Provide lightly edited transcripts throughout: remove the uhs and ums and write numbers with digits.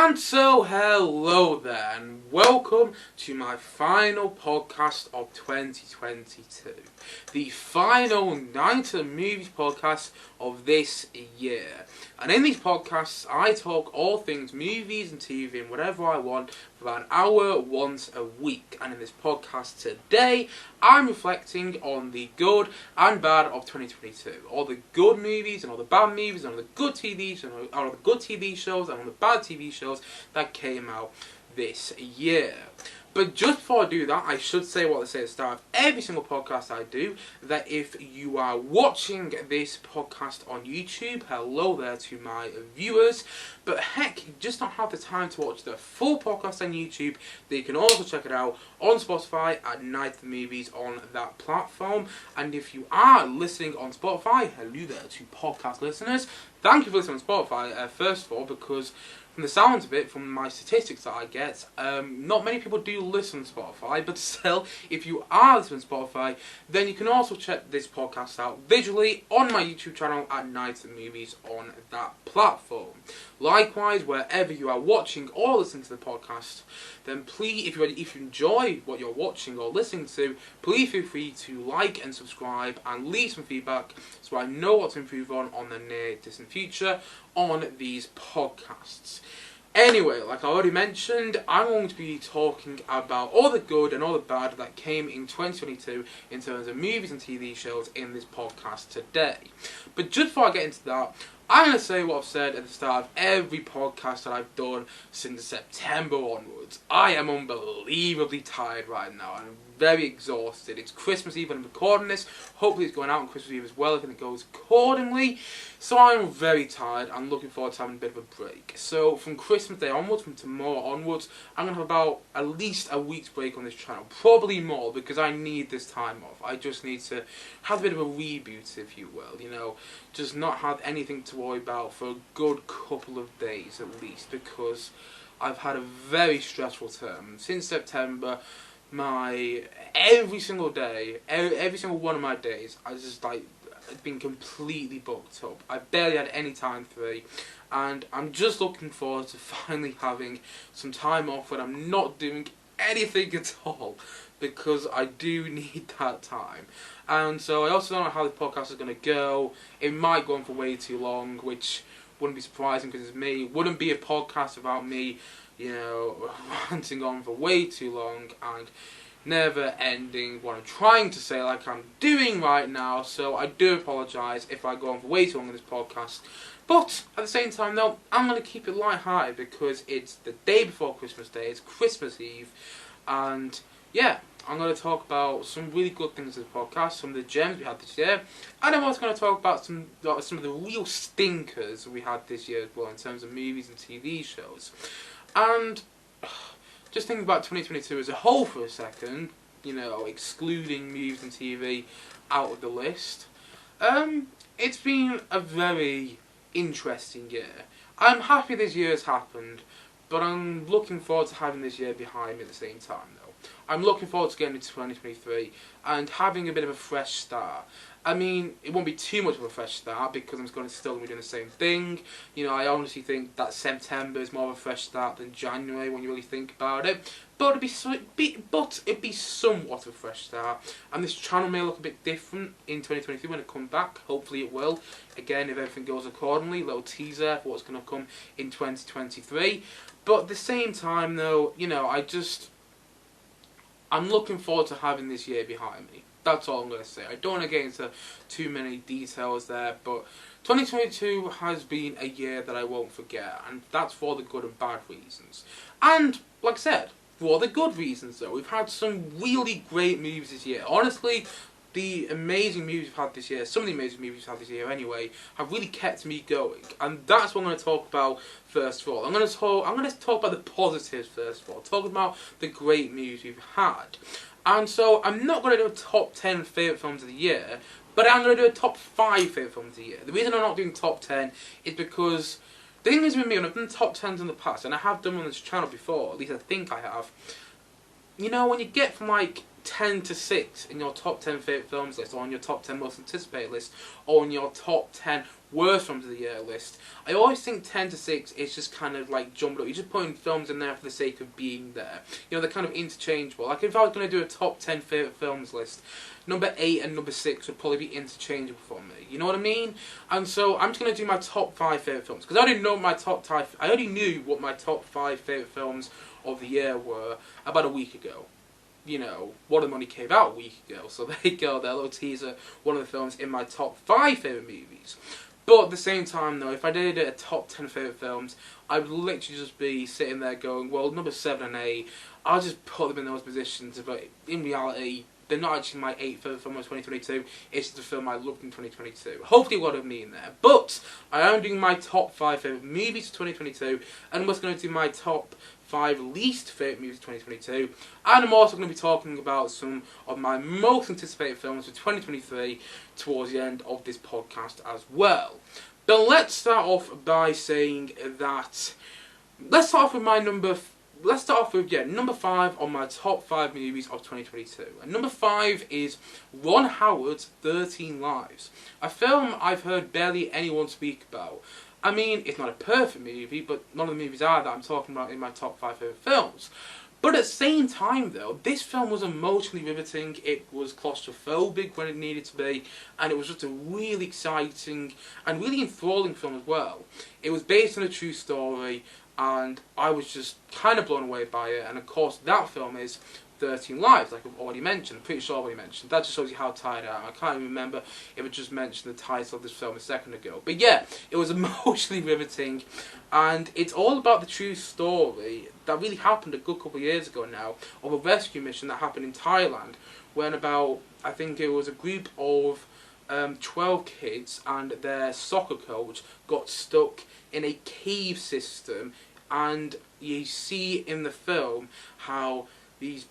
And so, hello there, and welcome to my final podcast of 2022. The final Night of the Movies podcast of this year. And in these podcasts, I talk all things movies and TV and whatever I want for about an hour once a week. And in this podcast today, I'm reflecting on the good and bad of 2022. All the good movies and all the bad movies and all the good TVs and all the good TV shows and all the bad TV shows that came out this year. But just before I do that, I should say what I say at the start of every single podcast I do, that if you are watching this podcast on YouTube, hello there to my viewers, but heck, you just don't have the time to watch the full podcast on YouTube, then you can also check it out on Spotify at Night of the Movies on that platform. And if you are listening on Spotify, hello there to podcast listeners. Thank you for listening on Spotify, first of all, because from the sounds of it, from my statistics that I get, not many people do listen to Spotify, but still, if you are listening to Spotify, then you can also check this podcast out visually on my YouTube channel at Night of the Movies on that platform. Likewise, wherever you are watching or listening to the podcast, then please, if you enjoy what you're watching or listening to, please feel free to like and subscribe and leave some feedback so I know what to improve on the near distant future on these podcasts. Anyway, like I already mentioned, I'm going to be talking about all the good and all the bad that came in 2022 in terms of movies and TV shows in this podcast today. But just before I get into that, I'm going to say what I've said at the start of every podcast that I've done since September onwards. I am unbelievably tired right now. I'm very exhausted. It's Christmas Eve when I'm recording this. Hopefully it's going out on Christmas Eve as well if it goes accordingly. So I'm very tired. I'm looking forward to having a bit of a break. So from Christmas Day onwards, from tomorrow onwards, I'm going to have about at least a week's break on this channel. Probably more, because I need this time off. I just need to have a bit of a reboot, if you will. You know, just not have anything to worry about for a good couple of days at least, because I've had a very stressful term. Since September, every single day, every single one of my days, I just been completely booked up. I barely had any time free, and I'm just looking forward to finally having some time off when I'm not doing anything at all, because I do need that time. And so I also don't know how the podcast is going to go. It might go on for way too long, which wouldn't be surprising because it's me. It wouldn't be a podcast about me, you know, ranting on for way too long and never ending what I'm trying to say like I'm doing right now. So I do apologise if I go on for way too long in this podcast. But at the same time though, I'm going to keep it light-hearted because it's the day before Christmas Day, it's Christmas Eve, and yeah, I'm going to talk about some really good things in the podcast, some of the gems we had this year, and I'm also going to talk about some of the real stinkers we had this year as well in terms of movies and TV shows. And just thinking about 2022 as a whole for a second, you know, excluding movies and TV out of the list, it's been a very interesting year. I'm happy this year has happened, but I'm looking forward to having this year behind me at the same time though. I'm looking forward to getting into 2023 and having a bit of a fresh start. I mean, it won't be too much of a fresh start because I'm still going to be doing the same thing. You know, I honestly think that September is more of a fresh start than January when you really think about it. But it'd be somewhat of a fresh start. And this channel may look a bit different in 2023 when it comes back. Hopefully it will. Again, if everything goes accordingly, little teaser for what's going to come in 2023. But at the same time, though, you know, I'm looking forward to having this year behind me. That's all I'm going to say. I don't want to get into too many details there, but 2022 has been a year that I won't forget, and that's for the good and bad reasons. And, like I said, for the good reasons though, we've had some really great movies this year. Honestly, the amazing movies we've had this year, some of the amazing movies we've had this year anyway, have really kept me going. And that's what I'm going to talk about first of all. I'm going to talk about the positives first of all. Talk about the great movies we've had. And so I'm not going to do a top 10 favourite films of the year, but I'm going to do a top 5 favourite films of the year. The reason I'm not doing top 10 is because the thing is with me, when I've done top 10s in the past, and I have done on this channel before, at least I think I have, you know, when you get from like 10 to 6 in your top 10 favourite films list, or on your top 10 most anticipated list, or on your top 10 worst films of the year list, I always think 10 to 6 is just kind of like jumbled up. You're just putting films in there for the sake of being there. You know, they're kind of interchangeable. Like if I was going to do a top 10 favourite films list, number 8 and number 6 would probably be interchangeable for me. You know what I mean? And so I'm just going to do my top 5 favourite films. Because I already know I already knew what my top 5 favourite films of the year were about a week ago. You know, What the Money came out a week ago. So there you go, that little teaser, one of the films in my top 5 favourite movies. But at the same time though, if I did a top 10 favourite films, I would literally just be sitting there going, well, number 7 and 8, I'll just put them in those positions. But in reality, they're not actually my 8th favourite film of 2022, it's just a film I loved in 2022. Hopefully a lot of me in there. But I am doing my top 5 favourite movies of 2022, and I'm also going to do my top 5 least favourite movies of 2022, and I'm also going to be talking about some of my most anticipated films of 2023 towards the end of this podcast as well. But let's start off by saying that, let's start off with number 5 on my top 5 movies of 2022. And number 5 is Ron Howard's 13 Lives, a film I've heard barely anyone speak about. I mean, it's not a perfect movie, but none of the movies are that I'm talking about in my top 5 favourite films. But at the same time though, this film was emotionally riveting, it was claustrophobic when it needed to be, and it was just a really exciting and really enthralling film as well. It was based on a true story, and I was just kind of blown away by it, and of course that film is 13 Lives, like I've already mentioned. I'm pretty sure I've already mentioned. That just shows you how tired I am. I can't even remember if I just mentioned the title of this film a second ago. But yeah, it was emotionally riveting, and it's all about the true story that really happened a good couple of years ago now, of a rescue mission that happened in Thailand, when about, I think it was a group of 12 kids and their soccer coach got stuck in a cave system, and you see in the film how these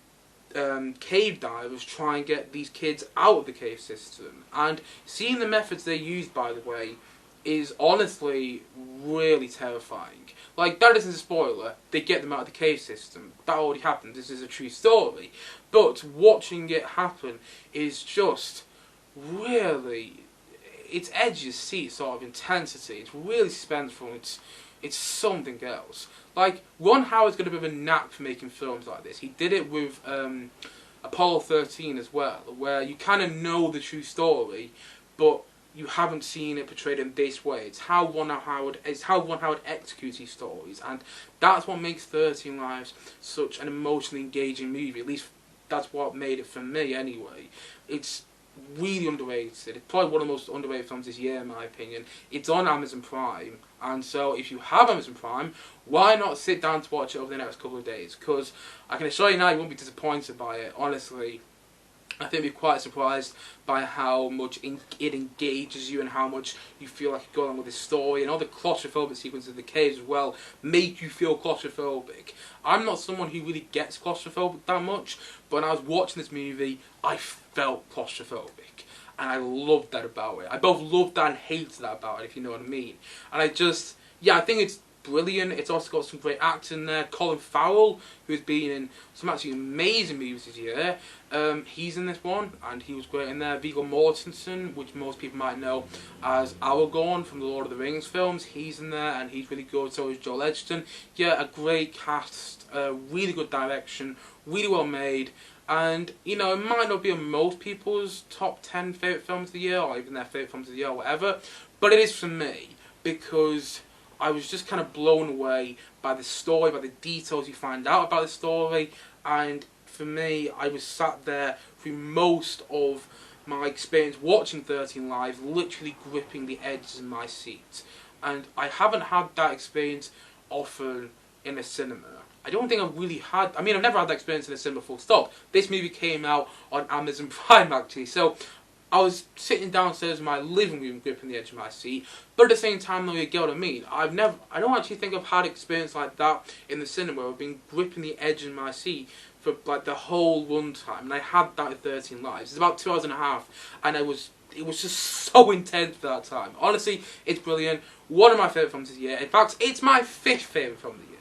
cave divers try and get these kids out of the cave system, and seeing the methods they use, by the way, is honestly really terrifying. Like, that isn't a spoiler, they get them out of the cave system, that already happened, this is a true story, but watching it happen is just really, it's edgy to see sort of intensity, it's really suspenseful, it's something else. Like, Ron Howard's got a bit of a knack for making films like this. He did it with Apollo 13 as well, where you kind of know the true story, but you haven't seen it portrayed in this way. It's how Ron Howard executes these stories, and that's what makes 13 Lives such an emotionally engaging movie. At least that's what made it for me anyway. It's really underrated. It's probably one of the most underrated films this year in my opinion. It's on Amazon Prime, and so if you have Amazon Prime, why not sit down to watch it over the next couple of days? Because I can assure you now you won't be disappointed by it. Honestly, I think you'll be quite surprised by how much it engages you and how much you feel like you're going on with this story, and all the claustrophobic sequences of the caves as well make you feel claustrophobic. I'm not someone who really gets claustrophobic that much, but when I was watching this movie, I felt claustrophobic, and I loved that about it. I both loved that and hated that about it, if you know what I mean. And I think it's brilliant. It's also got some great acting there. Colin Farrell, who's been in some actually amazing movies this year, he's in this one, and he was great in there. Viggo Mortensen, which most people might know as Aragorn from the Lord of the Rings films, he's in there, and he's really good. So is Joel Edgerton. Yeah, a great cast, really good direction, really well made. And, you know, it might not be on most people's top 10 favourite films of the year, or even their favourite films of the year, or whatever, but it is for me, because I was just kind of blown away by the story, by the details you find out about the story, and for me, I was sat there through most of my experience watching 13 Lives, literally gripping the edges of my seat. And I haven't had that experience often in a cinema. I don't think I've really had, I've never had that experience in a cinema full stop. This movie came out on Amazon Prime actually, so I was sitting downstairs in my living room gripping the edge of my seat, but at the same time though, you get what I mean. I don't actually think I've had experience like that in the cinema where I've been gripping the edge of my seat for like the whole runtime, and I had that in 13 Lives. It's about 2 hours and a half, and it was just so intense for that time. Honestly, it's brilliant. One of my favourite films this year. In fact, it's my 5th favourite film of the year.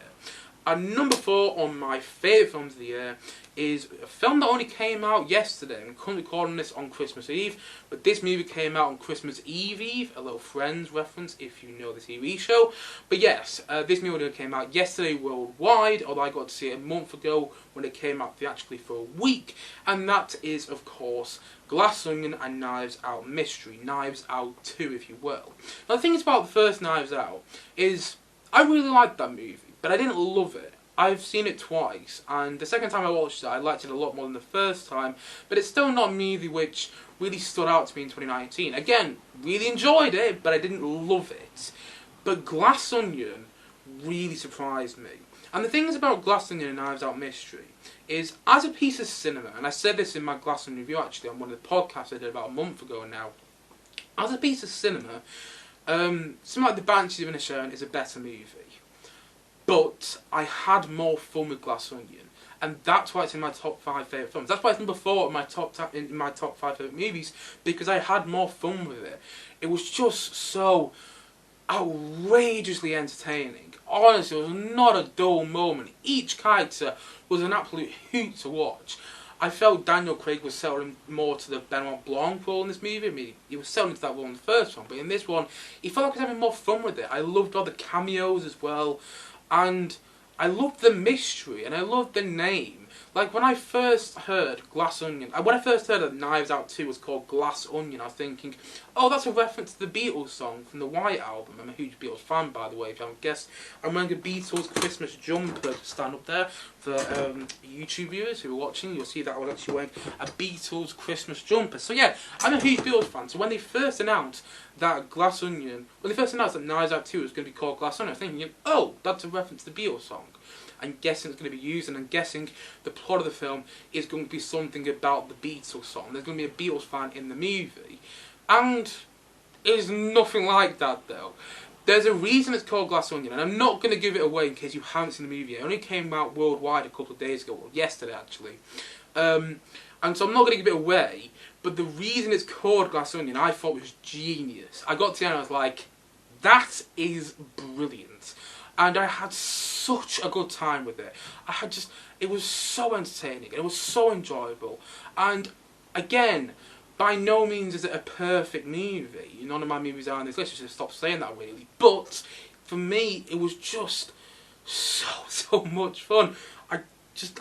And number 4 on my favourite films of the year is a film that only came out yesterday. I'm currently recording this on Christmas Eve, but this movie came out on Christmas Eve, a little Friends reference if you know the TV show. But yes, this movie came out yesterday worldwide, although I got to see it a month ago when it came out theatrically for a week. And that is, of course, Glass Onion and Knives Out Mystery. Knives Out 2, if you will. Now the thing is about the first Knives Out is I really liked that movie, but I didn't love it. I've seen it twice, and the second time I watched it, I liked it a lot more than the first time, but it's still not a movie which really stood out to me in 2019. Again, really enjoyed it, but I didn't love it. But Glass Onion really surprised me. And the things about Glass Onion and Knives Out Mystery is, as a piece of cinema, and I said this in my Glass Onion review actually on one of the podcasts I did about a month ago now, as a piece of cinema, something like The Banshees of Inisherin is a better movie. But I had more fun with Glass Onion, and that's why it's in my top 5 favourite films. That's why it's number 4 in my top 5 favourite movies, because I had more fun with it. It was just so outrageously entertaining. Honestly, it was not a dull moment. Each character was an absolute hoot to watch. I felt Daniel Craig was selling more to the Benoit Blanc role in this movie. I mean, he was selling to that role in the first one, but in this one, he felt like he was having more fun with it. I loved all the cameos as well. And I loved the mystery, and I loved the name. Like, when I first heard Glass Onion, when I first heard that Knives Out 2 was called Glass Onion, I was thinking, oh, that's a reference to the Beatles song from the White Album. I'm a huge Beatles fan, by the way, if you haven't guessed. I'm wearing a Beatles Christmas jumper to stand up there. For YouTube viewers who are watching, you'll see that I was actually wearing a Beatles Christmas jumper. So yeah, I'm a huge Beatles fan. So when they first announced that Glass Onion, when they first announced that Knives Out 2 was going to be called Glass Onion, I was thinking, oh, that's a reference to the Beatles song. I'm guessing it's going to be used, and I'm guessing the plot of the film is going to be something about the Beatles song. There's going to be a Beatles fan in the movie. And it's nothing like that, though. There's a reason it's called Glass Onion, and I'm not going to give it away in case you haven't seen the movie yet. It only came out worldwide a couple of days ago, well, yesterday actually. And so I'm not going to give it away, but the reason it's called Glass Onion I thought was genius. I got to the end and I was like, that is brilliant. And I had such a good time with it. It was so entertaining, and it was so enjoyable. And again, by no means is it a perfect movie. None of my movies are on this list, so stop saying that really. But for me, it was just so much fun.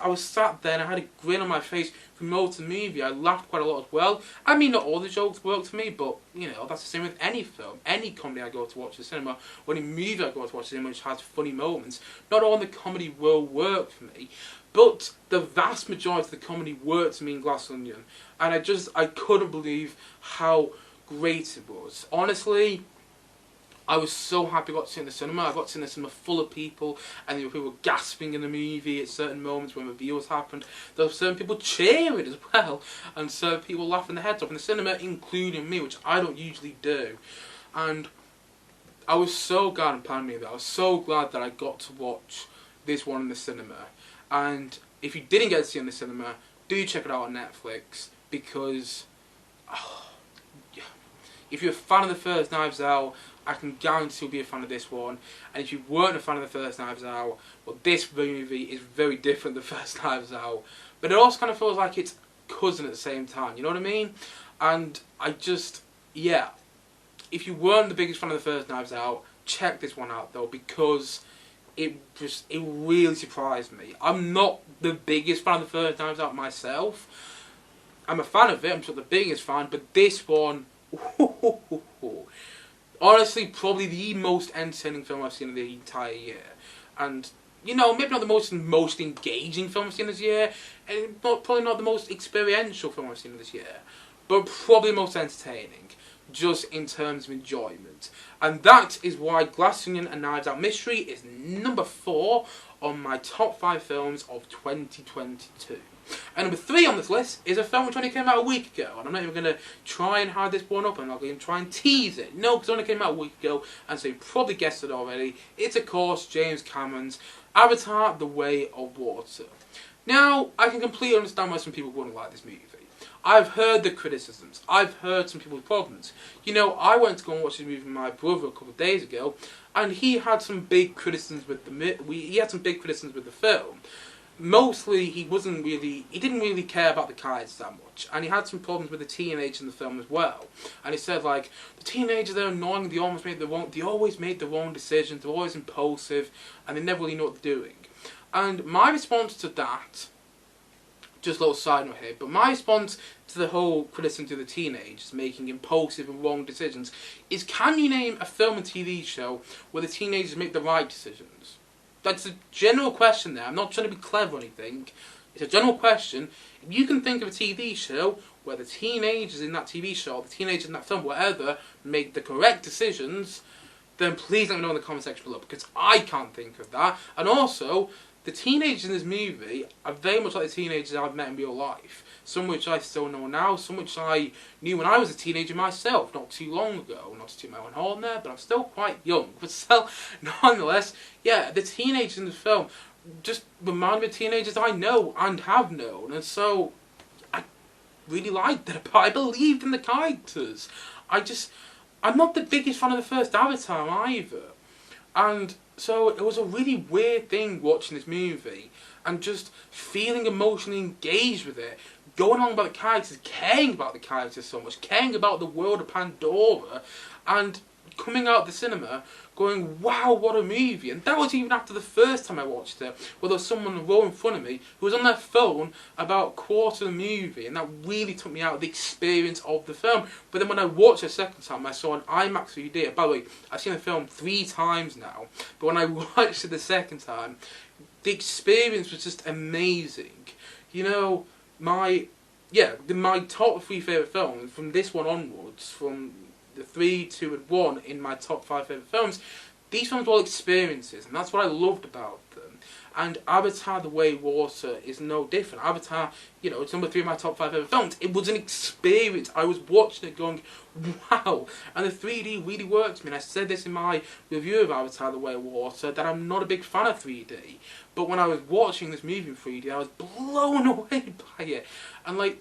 I was sat there and I had a grin on my face from most of the movie. I laughed quite a lot as well. I mean, not all the jokes worked for me, but, you know, that's the same with any film. Any comedy I go to watch at the cinema, or any movie I go to watch at the cinema which has funny moments, not all the comedy will work for me, but the vast majority of the comedy worked for me in Glass Onion. And I couldn't believe how great it was. Honestly, I was so happy I got to see it in the cinema. I got to see it in the cinema full of people, and there were people gasping in the movie at certain moments when reveals happened. There were certain people cheering as well, and certain people laughing their heads off in the cinema, including me, which I don't usually do. And I was so glad, and pardon me, that I was so glad that I got to watch this one in the cinema. And if you didn't get to see it in the cinema, do check it out on Netflix, because if you're a fan of the first Knives Out, I can guarantee you'll be a fan of this one. And if you weren't a fan of the first Knives Out, well, this movie is very different than the first Knives Out. But it also kind of feels like it's cousin at the same time, you know what I mean? And yeah. If you weren't the biggest fan of the first Knives Out, check this one out though, because it really surprised me. I'm not the biggest fan of the first Knives Out myself. I'm a fan of it, I'm not the biggest fan, but this one, honestly, probably the most entertaining film I've seen in the entire year. And, you know, maybe not the most engaging film I've seen this year, and probably not the most experiential film I've seen this year, but probably the most entertaining, just in terms of enjoyment. And that is why Glass Onion and Knives Out Mystery is number 4 on my top 5 films of 2022. And number 3 on this list is a film which only came out a week ago, and I'm not even going to try and hide this one up, I'm not going to try and tease it. No, because it only came out a week ago, and so you probably guessed it already. It's, of course, James Cameron's Avatar: The Way of Water. Now, I can completely understand why some people wouldn't like this movie. I've heard the criticisms. I've heard some people's problems. You know, I went to go and watch this movie with my brother a couple of days ago, and he had some big criticisms with the film. Mostly, he didn't really care about the characters that much, and he had some problems with the teenagers in the film as well. And he said, like, the teenagers, they're annoying, they always make the wrong decisions, they're always impulsive, and they never really know what they're doing. And my response to that, just a little side note here, but my response to the whole criticism to the teenagers making impulsive and wrong decisions is, can you name a film and TV show where the teenagers make the right decisions? That's a general question there. I'm not trying to be clever or anything. It's a general question. If you can think of a TV show where the teenagers in that TV show, the teenagers in that film, whatever, make the correct decisions, then please let me know in the comment section below, because I can't think of that. And also, the teenagers in this movie are very much like the teenagers I've met in real life. Some which I still know now, some which I knew when I was a teenager myself, not too long ago. Not to toot my own horn there, but I'm still quite young. But still, nonetheless, yeah, the teenagers in the film just remind me of teenagers I know and have known. And so, I really liked it, but I believed in the characters. I'm not the biggest fan of the first Avatar either. And so it was a really weird thing watching this movie and just feeling emotionally engaged with it, going on about the characters, caring about the characters so much, caring about the world of Pandora, and coming out of the cinema going, wow, what a movie. And that was even after the first time I watched it, where there was someone in the row in front of me who was on their phone about a quarter of the movie, and that really took me out of the experience of the film. But then when I watched it a second time, I saw an IMAX 3D. By the way, I've seen the film 3 times now, but when I watched it the second time, the experience was just amazing. You know, my top 3 favourite films, from this one onwards, from the 3, 2 and 1 in my top 5 favourite films, these films were all experiences, and that's what I loved about them. And Avatar The Way of Water is no different. Avatar, you know, it's number 3 of my top 5 favourite films. It was an experience. I was watching it going, wow. And the 3D really works for me. And I said this in my review of Avatar The Way of Water, that I'm not a big fan of 3D. But when I was watching this movie in 3D, I was blown away by it. And like,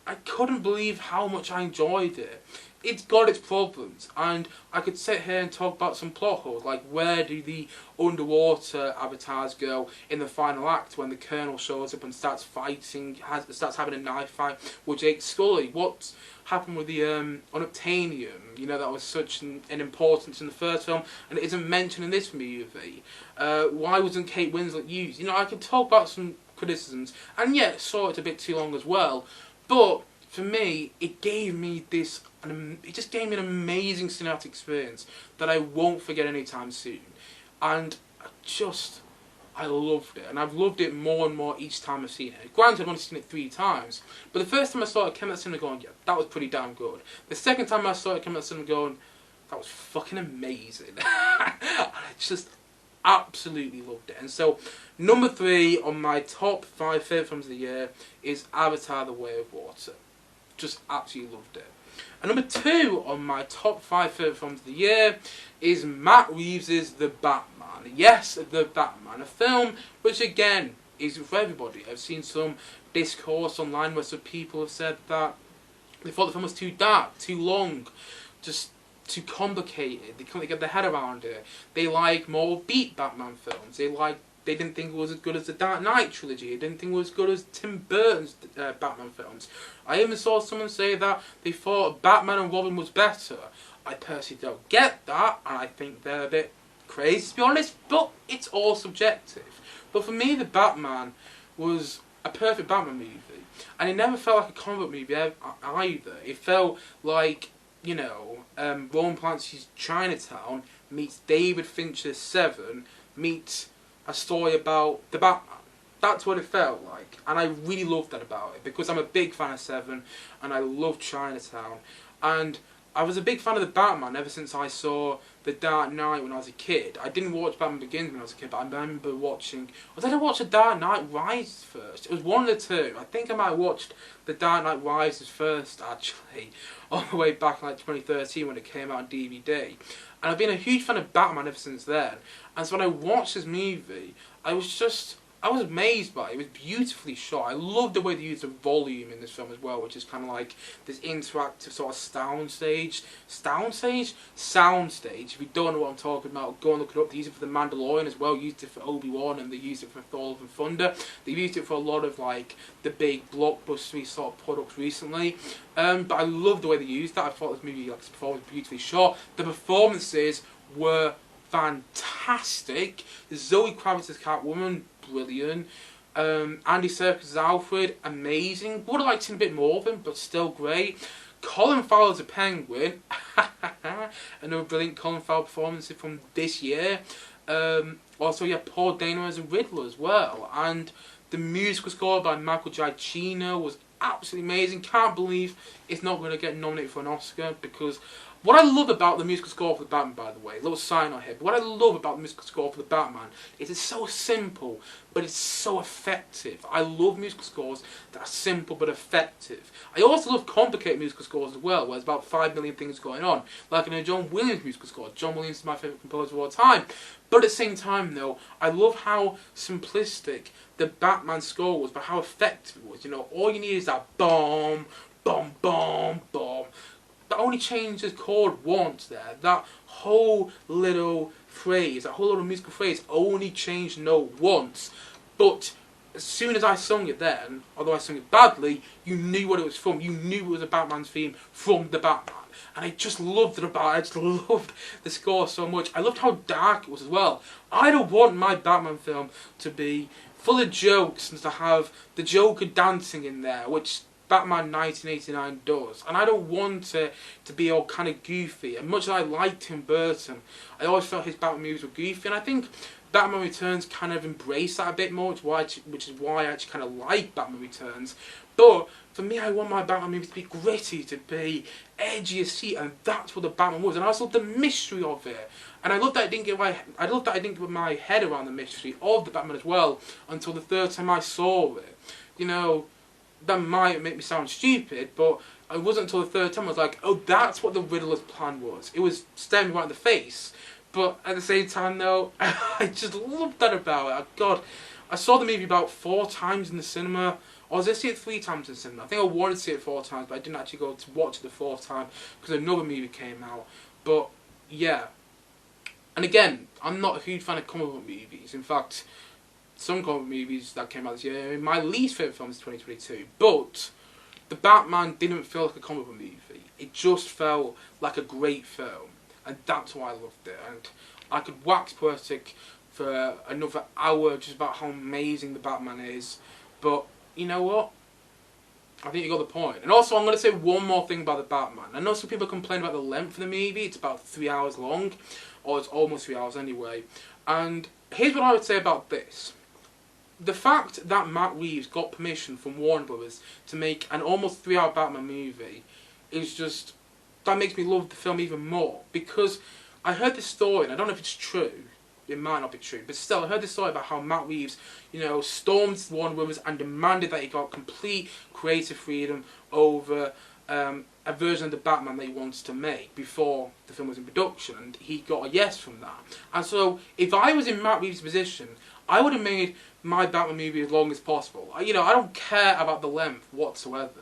I couldn't believe how much I enjoyed it. It's got its problems, and I could sit here and talk about some plot holes, like where do the underwater avatars go in the final act when the Colonel shows up and starts starts having a knife fight with Jake Sully. What's happened with the unobtainium? You know, that was such an importance in the first film, and it isn't mentioned in this movie. Why wasn't Kate Winslet used? You know, I could talk about some criticisms, and yeah, saw it a bit too long as well, but for me, it gave me it just gave me an amazing cinematic experience that I won't forget anytime soon. And I loved it. And I've loved it more and more each time I've seen it. Granted, I've only seen it 3 times. But the first time I saw it, I came out of the cinema going, yeah, that was pretty damn good. The second time I saw it, I came out of the cinema going, that was fucking amazing. I just absolutely loved it. And so, number 3 on my top 5 favourite films of the year is Avatar The Way of Water. Just absolutely loved it. And number 2 on my top 5 favourite films of the year is Matt Reeves' The Batman. Yes, The Batman. A film which, again, is for everybody. I've seen some discourse online where some people have said that they thought the film was too dark, too long, just too complicated. They couldn't get their head around it. They like more beat Batman films. They didn't think it was as good as the Dark Knight trilogy. They didn't think it was as good as Tim Burton's Batman films. I even saw someone say that they thought Batman and Robin was better. I personally don't get that, and I think they're a bit crazy to be honest, but it's all subjective. But for me, The Batman was a perfect Batman movie, and it never felt like a comic book movie either. It felt like, you know, Roman Polanski's Chinatown meets David Fincher's Seven meets a story about the Batman. That's what it felt like, and I really loved that about it, because I'm a big fan of Seven, and I love Chinatown, and I was a big fan of the Batman ever since I saw The Dark Knight when I was a kid. I didn't watch Batman Begins when I was a kid, but I remember watching... Or did I watch The Dark Knight Rises first? It was one of the two. I think I might have watched The Dark Knight Rises first, actually, all the way back in like 2013 when it came out on DVD. And I've been a huge fan of Batman ever since then. And so when I watched this movie, I was just I was amazed by it. It was beautifully shot. I love the way they used the volume in this film as well, which is kind of like this interactive sort of soundstage. If you don't know what I'm talking about, go and look it up. They used it for The Mandalorian as well. Used it for Obi-Wan, and they used it for Thor: Love and Thunder. They've used it for a lot of like the big blockbustery sort of products recently. But I love the way they used that. I thought this movie, like before, was beautifully shot. The performances were fantastic. Zoe Kravitz as Catwoman, brilliant. Andy Serkis as Alfred, amazing. Would have liked him a bit more of him, but still great. Colin Farrell as a Penguin, another brilliant Colin Farrell performance from this year. Also, yeah, Paul Dano as a Riddler as well. And the musical score by Michael Giacchino was absolutely amazing. Can't believe it's not going to get nominated for an Oscar, because what I love about the musical score for the Batman, by the way, a little sign on here, but what I love about the musical score for the Batman is it's so simple, but it's so effective. I love musical scores that are simple but effective. I also love complicated musical scores as well, where there's about 5 million things going on, like in a John Williams musical score. John Williams is my favourite composer of all time. But at the same time, though, I love how simplistic the Batman score was, but how effective it was. You know, all you need is that bomb, bomb, bomb, bomb. That only changes chord once there. That whole little phrase, that whole little musical phrase only changed note once. But as soon as I sung it then, although I sung it badly, you knew what it was from. You knew it was a Batman's theme from the Batman. And I just loved it about it. I just loved the score so much. I loved how dark it was as well. I don't want my Batman film to be full of jokes and to have the Joker dancing in there, which Batman 1989 does. And I don't want it to be all kind of goofy. And much as I liked Tim Burton, I always felt his Batman movies were goofy. And I think Batman Returns kind of embraced that a bit more, which is why I actually kind of like Batman Returns. But for me, I want my Batman movies to be gritty, to be edgy as shit, and that's what the Batman was. And I also love the mystery of it. And I love that I didn't get my head around the mystery of the Batman as well until the third time I saw it. You know, that might make me sound stupid, but it wasn't until the third time I was like, oh, that's what the Riddler's plan was. It was staring me right in the face. But at the same time, though, I just loved that about it. God, I saw the movie about 4 times in the cinema. Or was I see it 3 times in the cinema? I think I wanted to see it 4 times, but I didn't actually go to watch it the 4th time because another movie came out. But yeah, and again, I'm not a huge fan of comic book movies. In fact, some comic book movies that came out this year, my least favourite film is 2022. But the Batman didn't feel like a comic book movie. It just felt like a great film. And that's why I loved it. And I could wax poetic for another hour just about how amazing the Batman is. But you know what? I think you got the point. And also, I'm going to say one more thing about the Batman. I know some people complain about the length of the movie. It's about 3 hours long. Or it's almost 3 hours anyway. And here's what I would say about this. The fact that Matt Reeves got permission from Warner Brothers to make an almost 3-hour Batman movie is just... that makes me love the film even more, because I heard this story, and I don't know if it's true, it might not be true, but still, I heard this story about how Matt Reeves, you know, stormed Warner Brothers and demanded that he got complete creative freedom over a version of the Batman that he wants to make before the film was in production, and he got a yes from that. And so, if I was in Matt Reeves' position, I would have made my Batman movie as long as possible. You know, I don't care about the length whatsoever.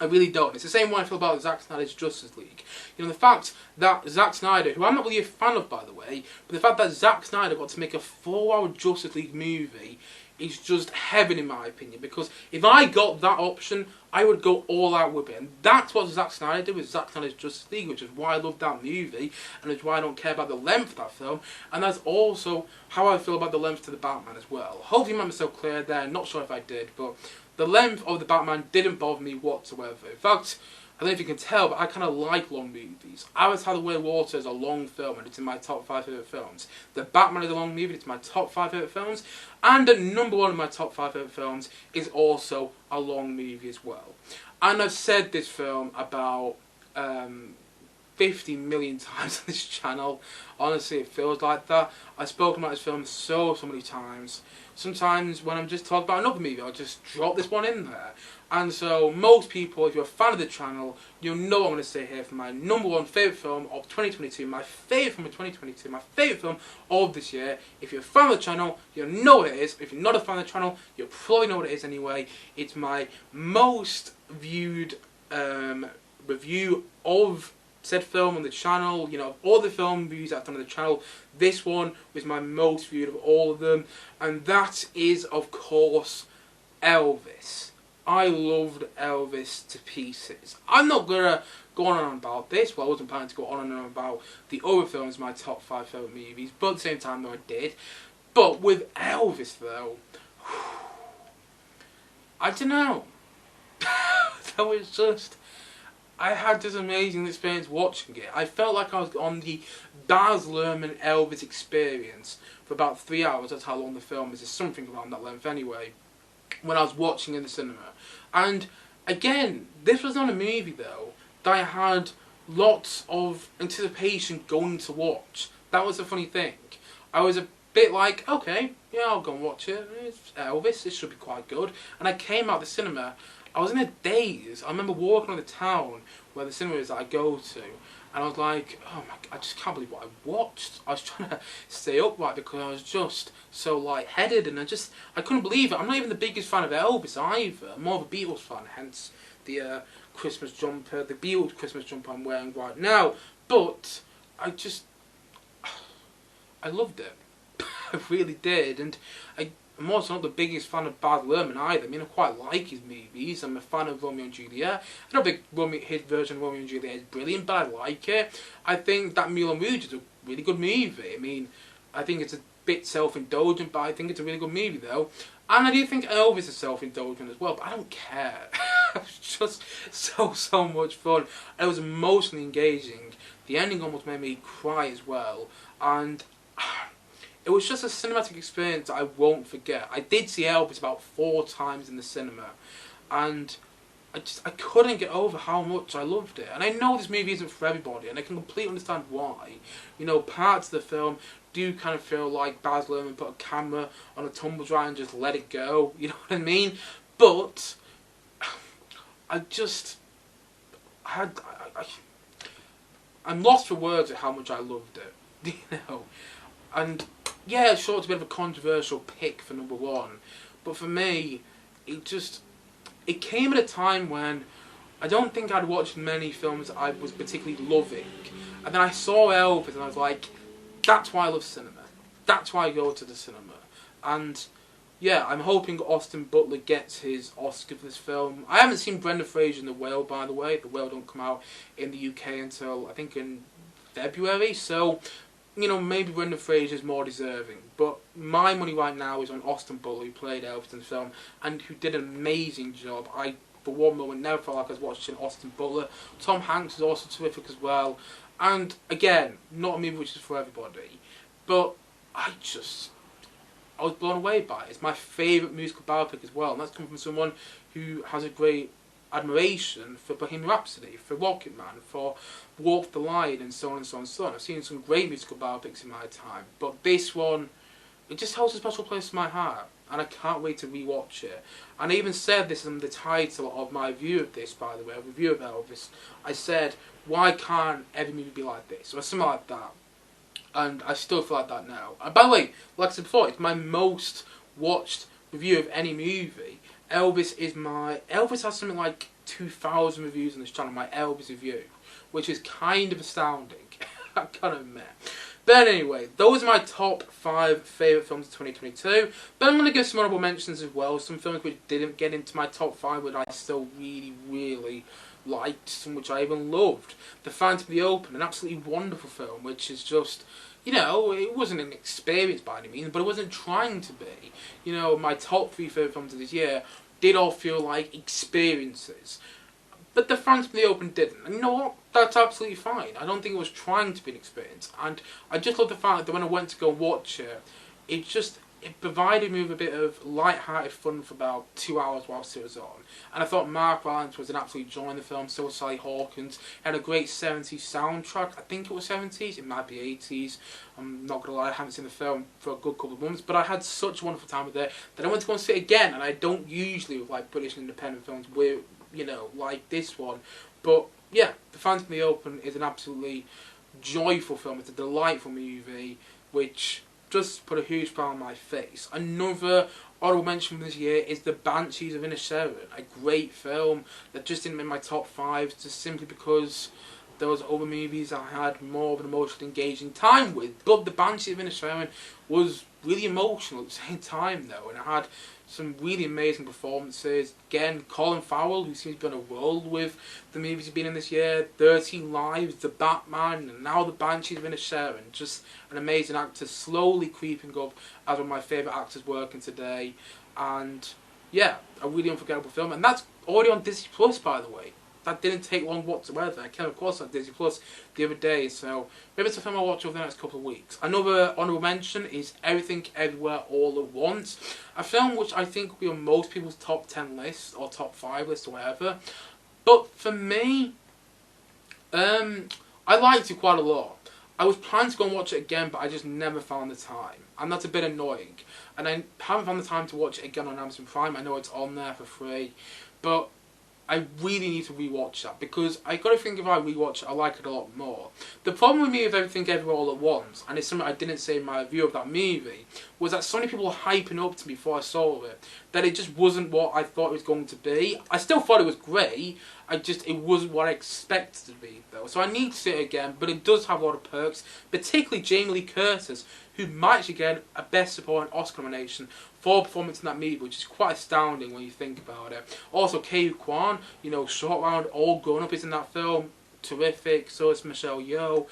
I really don't. It's the same way I feel about Zack Snyder's Justice League. You know, the fact that Zack Snyder, who I'm not really a fan of, by the way, but the fact that Zack Snyder got to make a 4-hour Justice League movie is just heaven in my opinion, because if I got that option, I would go all out with it. And that's what Zack Snyder did with Zack Snyder's Justice League, which is why I love that movie, and it's why I don't care about the length of that film, and that's also how I feel about the length to the Batman as well. Hopefully I made myself clear there, not sure if I did, but the length of the Batman didn't bother me whatsoever. In fact, I don't know if you can tell, but I kind of like long movies. Avatar: The Way of Water is a long film, and it's in my top 5 favourite films. The Batman is a long movie, it's my top 5 favourite films. And at number 1 of my top 5 favourite films is also a long movie as well. And I've said this film about 50 million times on this channel. Honestly, it feels like that. I've spoken about this film so many times. sometimes when I'm just talking about another movie, I'll just drop this one in there. And so most people, if you're a fan of the channel, you'll know what I'm going to say here for my number one favourite film of 2022, my favourite film of 2022, my favourite film of this year. If you're a fan of the channel, you'll know what it is. If you're not a fan of the channel, you'll probably know what it is anyway. It's my most viewed review of said film on the channel. You know, of all the film reviews I've done on the channel, this one was my most viewed of all of them, and that is, of course, Elvis. I loved Elvis to pieces. I'm not gonna go on and on about this. Well, I wasn't planning to go on and on about the other films, my top 5 favourite movies, but at the same time, though, I did. But with Elvis, though, I don't know. That was just... I had this amazing experience watching it. I felt like I was on the Baz Luhrmann Elvis experience for about 3 hours. That's how long the film is. It's something around that length anyway. When I was watching in the cinema. And again, this was not a movie though that I had lots of anticipation going to watch. That was the funny thing. I was a bit like, okay, yeah, I'll go and watch it. It's Elvis, it should be quite good. And I came out the cinema, I was in a daze. I remember walking on the town where the cinema is that I go to, and I was like, oh my, I just can't believe what I watched. I was trying to stay upright because I was just so lightheaded, and I couldn't believe it. I'm not even the biggest fan of Elvis either. I'm more of a Beatles fan, hence the Christmas jumper, the Beatles Christmas jumper I'm wearing right now. But I loved it. I really did, and I'm also not the biggest fan of Baz Luhrmann either. I mean, I quite like his movies. I'm a fan of Romeo and Juliet. I don't think his version of Romeo and Juliet is brilliant, but I like it. I think that Moulin Rouge is a really good movie. I mean, I think it's a bit self-indulgent, but I think it's a really good movie, though. And I do think Elvis is self-indulgent as well, but I don't care. It was just so much fun. It was emotionally engaging. The ending almost made me cry as well. And... it was just a cinematic experience that I won't forget. I did see Elvis about 4 times in the cinema, and I couldn't get over how much I loved it. And I know this movie isn't for everybody, and I can completely understand why. You know, parts of the film do kind of feel like Baz Luhrmann put a camera on a tumble dryer and just let it go. You know what I mean? But I'm lost for words at how much I loved it. You know, and yeah, sure, it's a bit of a controversial pick for number 1, but for me, it came at a time when I don't think I'd watched many films I was particularly loving, and then I saw Elvis and I was like, that's why I love cinema. That's why I go to the cinema. And yeah, I'm hoping Austin Butler gets his Oscar for this film. I haven't seen Brendan Fraser in The Whale, by the way. The Whale don't come out in the UK until, I think, in February, so... you know, maybe Brendan Fraser is more deserving, but my money right now is on Austin Butler, who played Elvis in the film, and who did an amazing job. I, for one moment, never felt like I was watching Austin Butler. Tom Hanks is also terrific as well, and again, not a movie which is for everybody, but I was blown away by it. It's my favourite musical biopic as well, and that's coming from someone who has a great admiration for Bohemian Rhapsody, for Rocketman, for Walk the Line, and so on and so on and so on. I've seen some great musical biopics in my time, but this one, it just holds a special place in my heart, and I can't wait to rewatch it. And I even said this in the title of my review of this, by the way, a review of Elvis. I said, why can't every movie be like this, or something like that, and I still feel like that now. And by the way, like I said before, it's my most watched review of any movie. Elvis has something like 2,000 reviews on this channel, my Elvis review, which is kind of astounding, I gotta admit. But anyway, those are my top 5 favourite films of 2022, but I'm going to give some honourable mentions as well, some films which didn't get into my top 5 but I still really liked, some which I even loved. The Phantom of the Open, an absolutely wonderful film, which is just... you know, it wasn't an experience by any means, but it wasn't trying to be. You know, my top 3 favourite films of this year did all feel like experiences. But The Phantom of the Open didn't. And you know what? That's absolutely fine. I don't think it was trying to be an experience. And I just love the fact that when I went to go watch it, it provided me with a bit of light-hearted fun for about 2 hours whilst it was on. And I thought Mark Rylance was an absolute joy in the film, so was Sally Hawkins. It had a great 70s soundtrack. I think it was 70s, it might be 80s. I'm not going to lie, I haven't seen the film for a good couple of months, but I had such a wonderful time with it that I went to go and see it again. And I don't usually like British independent films with, like this one. But yeah, The Phantom of the Open is an absolutely joyful film. It's a delightful movie, which just put a huge smile on my face. Another honourable mention from this year is The Banshees of Inisherin, a great film that just didn't make my top 5 just simply because there was other movies I had more of an emotionally engaging time with. But The Banshees of Inisherin was really emotional at the same time though, and it had some really amazing performances. Again, Colin Farrell, who seems to be on a roll with the movies he's been in this year. 13 Lives, The Batman, and now The Banshees of Inisherin. Just an amazing actor, slowly creeping up as one of my favourite actors working today. And yeah, a really unforgettable film. And that's already on Disney Plus, by the way. That didn't take long whatsoever. I came across on Disney Plus the other day, so maybe it's a film I'll watch over the next couple of weeks. Another honourable mention is Everything Everywhere All at Once, a film which I think will be on most people's top 10 lists or top 5 lists or whatever. But for me, I liked it quite a lot. I was planning to go and watch it again, but I just never found the time, and that's a bit annoying. And I haven't found the time to watch it again on Amazon Prime. I know it's on there for free, but I really need to rewatch that, because I got to think if I rewatch it, I like it a lot more. The problem with me with Everything Everywhere All at Once, and it's something I didn't say in my review of that movie, was that so many people were hyping up to me before I saw it, that it just wasn't what I thought it was going to be. I still thought it was great, it wasn't what I expected it to be though. So I need to see it again, but it does have a lot of perks, particularly Jamie Lee Curtis, who might actually get a Best Supporting Oscar nomination for performance in that movie, which is quite astounding when you think about it. Also, Kei Kwan, Short Round, All Grown Up is in that film. Terrific. So is Michelle Yeoh.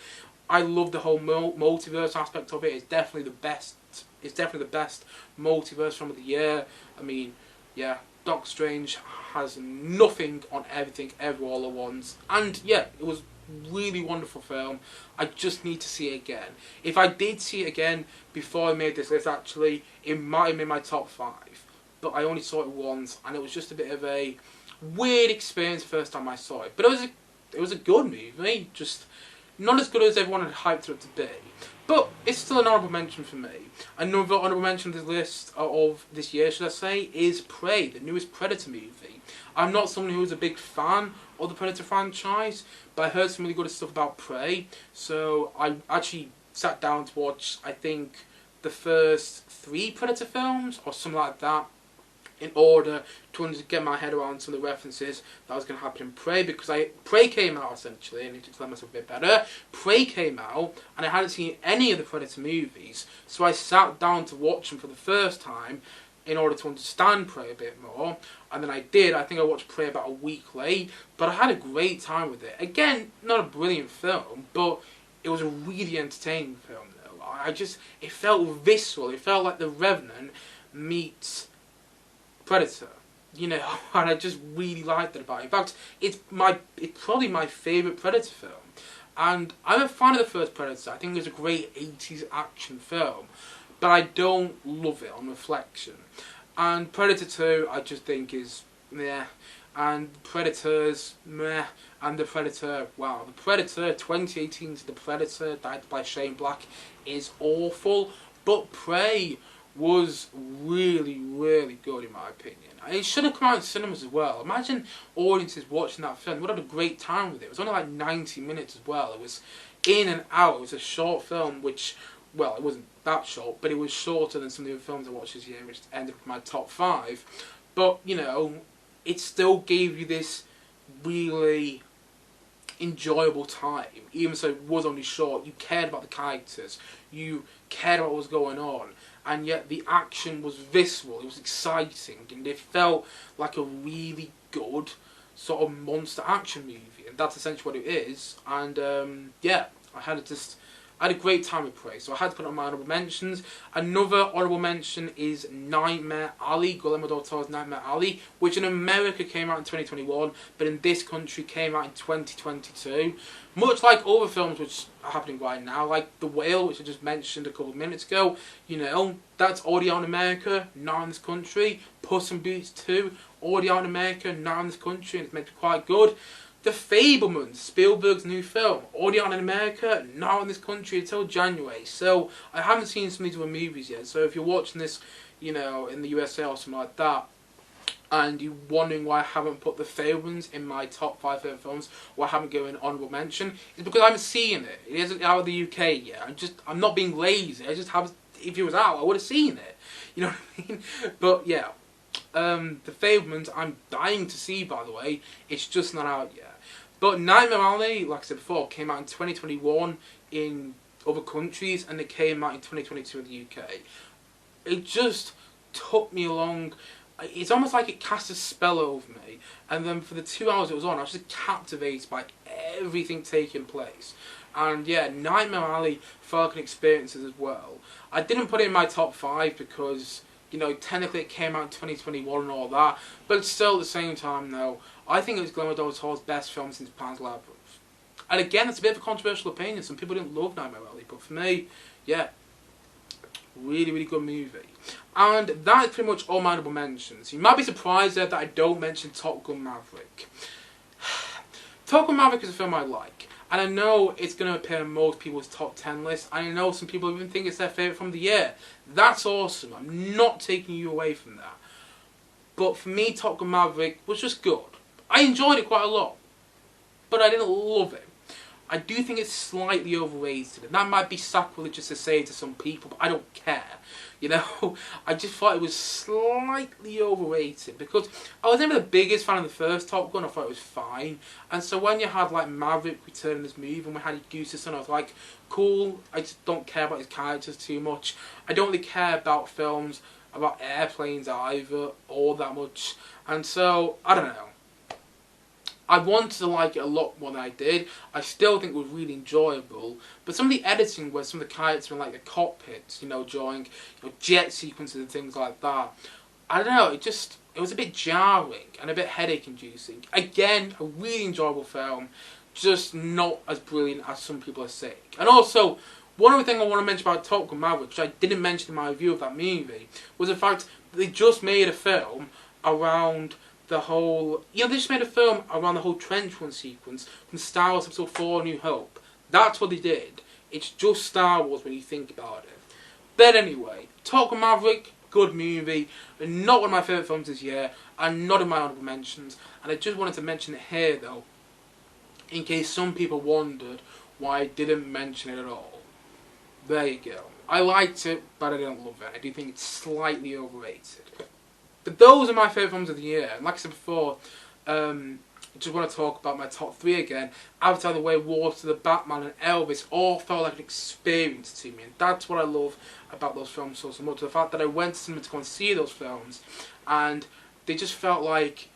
I love the whole multiverse aspect of it. It's definitely the best. It's definitely the best multiverse film of the year. I mean, yeah, Doctor Strange has nothing on Everything Everywhere All at Once, and yeah, it was really wonderful film. I just need to see it again. If I did see it again before I made this list, actually, it might have been my top 5. But I only saw it once, and it was just a bit of a weird experience the first time I saw it. But it was a good movie, just not as good as everyone had hyped it up to be. But it's still an honourable mention for me. Another honourable mention on this list of this year, should I say, is Prey, the newest Predator movie. I'm not someone who is a big fan of the Predator franchise, but I heard some really good stuff about Prey, so I actually sat down to watch, I think, the first 3 Predator films, or something like that, in order to get my head around some of the references that was going to happen in Prey, because Prey came out, essentially, I need to explain myself a bit better. Prey came out, and I hadn't seen any of the Predator movies, so I sat down to watch them for the first time in order to understand Prey a bit more, and then I did. I think I watched Prey about a week late, but I had a great time with it. Again, not a brilliant film, but it was a really entertaining film, though. It felt visceral. It felt like The Revenant meets Predator, and I just really liked it about it. In fact, it's probably my favourite Predator film. And I'm a fan of the first Predator. I think it was a great 80s action film, but I don't love it on reflection. And Predator 2, I just think is meh. And Predators, meh. And The Predator, wow. The Predator, 2018's The Predator, directed by Shane Black, is awful. But Prey was really, really good in my opinion. And it should have come out in cinemas as well. Imagine audiences watching that film. They would have had a great time with it. It was only like 90 minutes as well. It was in and out. It was a short film, which, well, it wasn't that short, but it was shorter than some of the other films I watched this year, which ended up in my top 5. But, it still gave you this really enjoyable time. Even so it was only short, you cared about the characters. You cared about what was going on. And yet the action was visceral, it was exciting, and it felt like a really good sort of monster action movie. And that's essentially what it is. And yeah, I had just I had a great time with Prey, so I had to put it on my honourable mentions. Another honourable mention is Nightmare Alley, Guillermo del Toro's Nightmare Alley, which in America came out in 2021, but in this country came out in 2022. Much like other films which are happening right now, like The Whale, which I just mentioned a couple of minutes ago, you know, that's already out in America, not in this country. Puss in Boots 2, already out in America, not in this country, and it's meant to be quite good. The Fabelmans, Spielberg's new film, already out in America, not in this country until January. So I haven't seen some of these other movies yet. So if you're watching this, you know, in the USA or something like that, and you're wondering why I haven't put The Fabelmans in my top 5 favourite films, or I haven't given honourable mention, it's because I haven't seen it. It isn't out of the UK yet. I'm not being lazy. I just haven't. If it was out, I would have seen it. You know what I mean? But yeah, The Fabelmans, I'm dying to see. By the way, it's just not out yet. But Nightmare Alley, like I said before, came out in 2021 in other countries, and it came out in 2022 in the UK. It just took me along. It's almost like it cast a spell over me, and then for the 2 hours it was on, I was just captivated by everything taking place. And yeah, Nightmare Alley felt like an experience as well. I didn't put it in my top 5 because, you know, technically it came out in 2021 and all that, but still at the same time though, I think it was Guillermo del Toro's best film since Pan's Labyrinth. And again, it's a bit of a controversial opinion. Some people didn't love Nightmare Alley, but for me, yeah, really, really good movie. And that is pretty much all my honourable mentions. You might be surprised there that I don't mention Top Gun Maverick. Top Gun Maverick is a film I like. And I know it's going to appear in most people's top 10 lists. And I know some people even think it's their favourite film of the year. That's awesome. I'm not taking you away from that. But for me, Top Gun Maverick was just good. I enjoyed it quite a lot. But I didn't love it. I do think it's slightly overrated. And that might be sacrilegious to say to some people, but I don't care. You know, I just thought it was slightly overrated. Because I was never the biggest fan of the first Top Gun. I thought it was fine. And so when you had like Maverick returning this movie, and we had Eustace, I was like, cool. I just don't care about his characters too much. I don't really care about films about airplanes either, all that much. And so, I don't know. I wanted to like it a lot more than I did. I still think it was really enjoyable. But some of the editing where some of the characters were in like the cockpits, you know, during jet sequences and things like that, I don't know, it was a bit jarring and a bit headache inducing. Again, a really enjoyable film, just not as brilliant as some people are saying. And also, one other thing I want to mention about Top Gun Maverick, which I didn't mention in my review of that movie, was the fact that they just made a film around the whole, they just made a film around the whole trench run sequence from Star Wars Episode 4 New Hope. That's what they did. It's just Star Wars when you think about it. But anyway, Top Gun Maverick, good movie, not one of my favourite films this year, and not in my honourable mentions. And I just wanted to mention it here though, in case some people wondered why I didn't mention it at all. There you go. I liked it, but I didn't love it. I do think it's slightly overrated. But those are my favourite films of the year. And like I said before, I just want to talk about my top 3 again. Avatar: The Way of Water, The Batman and Elvis all felt like an experience to me. And that's what I love about those films so much. The fact that I went to cinema to go and see those films, and they just felt like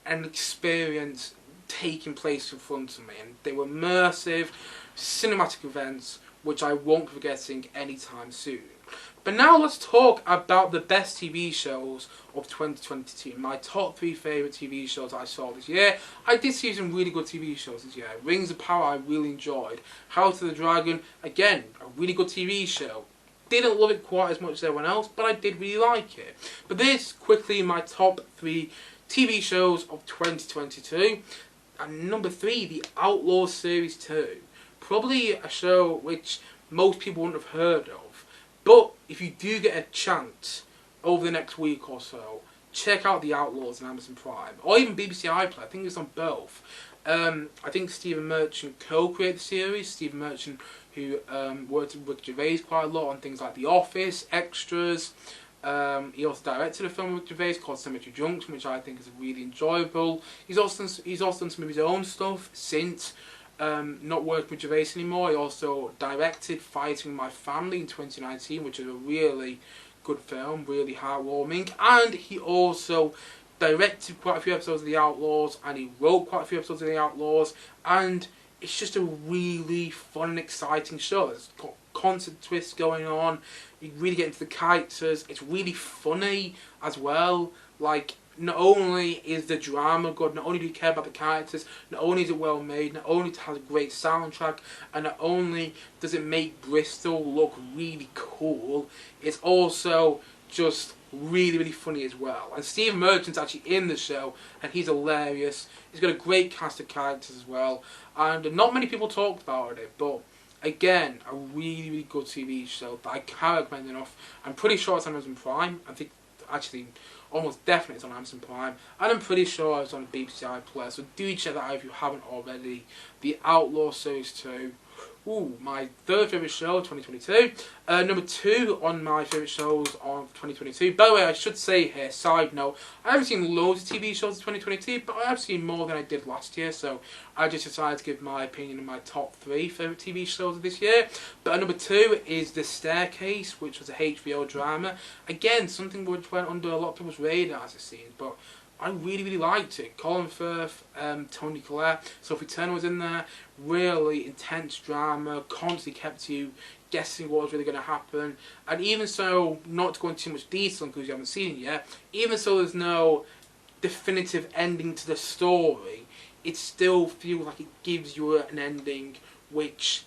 an experience taking place in front of me. And they were immersive, cinematic events, which I won't be forgetting anytime soon. But now let's talk about the best TV shows of 2022. My top 3 favourite TV shows I saw this year. I did see some really good TV shows this year. Rings of Power I really enjoyed. House of the Dragon, again, a really good TV show. Didn't love it quite as much as everyone else, but I did really like it. But this, quickly, my top 3 TV shows of 2022. And number 3, The Outlaws Series 2. Probably a show which most people wouldn't have heard of. But if you do get a chance over the next week or so, check out The Outlaws on Amazon Prime. Or even BBC iPlayer. I think it's on both. I think Stephen Merchant co-created the series. Stephen Merchant, who worked with Rick Gervais quite a lot on things like The Office, Extras. He also directed a film with Gervais called Cemetery Junction, which I think is really enjoyable. He's also done some of his own stuff since not working with Gervais anymore. He also directed Fighting My Family in 2019, which is a really good film, really heartwarming. And he also directed quite a few episodes of The Outlaws, and he wrote quite a few episodes of The Outlaws, and it's just a really fun and exciting show. There's got constant twists going on. You really get into the characters. It's really funny as well. Like, not only is the drama good, not only do you care about the characters, not only is it well made, not only has a great soundtrack, and not only does it make Bristol look really cool, it's also just really, really funny as well. And Steve Merchant's actually in the show, and he's hilarious. He's got a great cast of characters as well, and not many people talked about it, but again, a really, really good TV show that I can't recommend enough. I'm pretty sure it's on Amazon Prime. I think, actually, almost definitely it's on Amazon Prime, and I'm pretty sure it's on BBC iPlayer, so do check that out if you haven't already. The Outlaws Series 2. Ooh, my third favourite show of 2022. Number 2 on my favourite shows of 2022. By the way, I should say here, side note, I haven't seen loads of TV shows in 2022, but I have seen more than I did last year, so I just decided to give my opinion on my top 3 favourite TV shows of this year. But at number 2 is The Staircase, which was a HBO drama. Again, something which went under a lot of people's radars, it seems, but I really, really liked it. Colin Firth, Toni Collette, Sophie Turner was in there. Really intense drama, constantly kept you guessing what was really going to happen. And even so, not to go into too much detail because you haven't seen it yet, even so there's no definitive ending to the story, it still feels like it gives you an ending which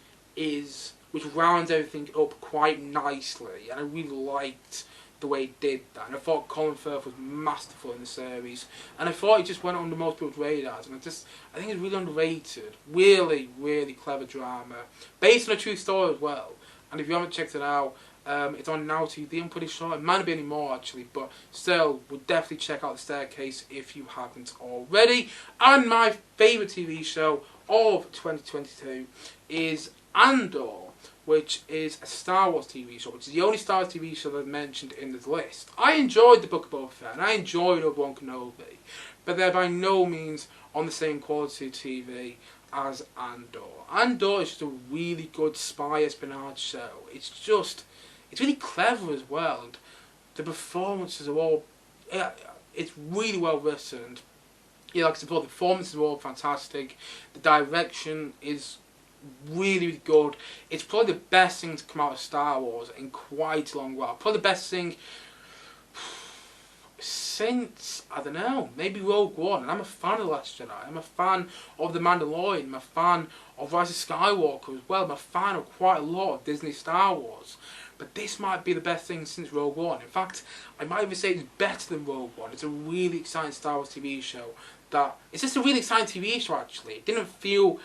rounds everything up quite nicely. And I really liked the way he did that, and I thought Colin Firth was masterful in the series, and I thought he just went under most people's radars, and I think it's really underrated. Really, really clever drama, based on a true story as well. And if you haven't checked it out, it's on Now TV. I'm pretty sure it might not be any more actually, but still, would definitely check out The Staircase if you haven't already. And my favourite TV show of 2022 is Andor, which is a Star Wars TV show, which is the only Star Wars TV show that I've mentioned in this list. I enjoyed the Book of Boba Fett, and I enjoyed Obi-Wan Kenobi, but they're by no means on the same quality of TV as Andor. Andor is just a really good spy espionage show. It's really clever as well, and the performances are all, it's really well written. Yeah, like I said before, the performances are all fantastic. The direction is really, really good. It's probably the best thing to come out of Star Wars in quite a long while. Probably the best thing since, I don't know, maybe Rogue One. And I'm a fan of The Last Jedi. I'm a fan of The Mandalorian. I'm a fan of Rise of Skywalker as well. I'm a fan of quite a lot of Disney Star Wars. But this might be the best thing since Rogue One. In fact, I might even say it's better than Rogue One. It's a really exciting Star Wars TV show. It's just a really exciting TV show, actually. It didn't feel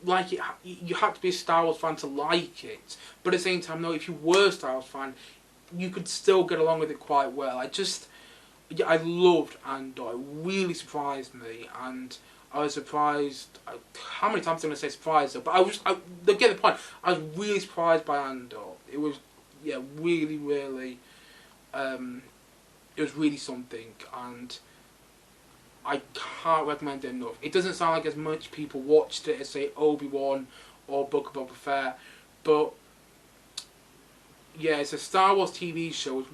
like you had to be a Star Wars fan to like it, but at the same time, no, if you were a Star Wars fan, you could still get along with it quite well. I loved Andor. It really surprised me, and I was surprised. How many times am I going to say surprised though? But they get the point. I was really surprised by Andor. It was, really, really, it was really something, and I can't recommend it enough. It doesn't sound like as much people watched it as, say, Obi-Wan or Book of Boba Fett, but yeah, it's a Star Wars TV show which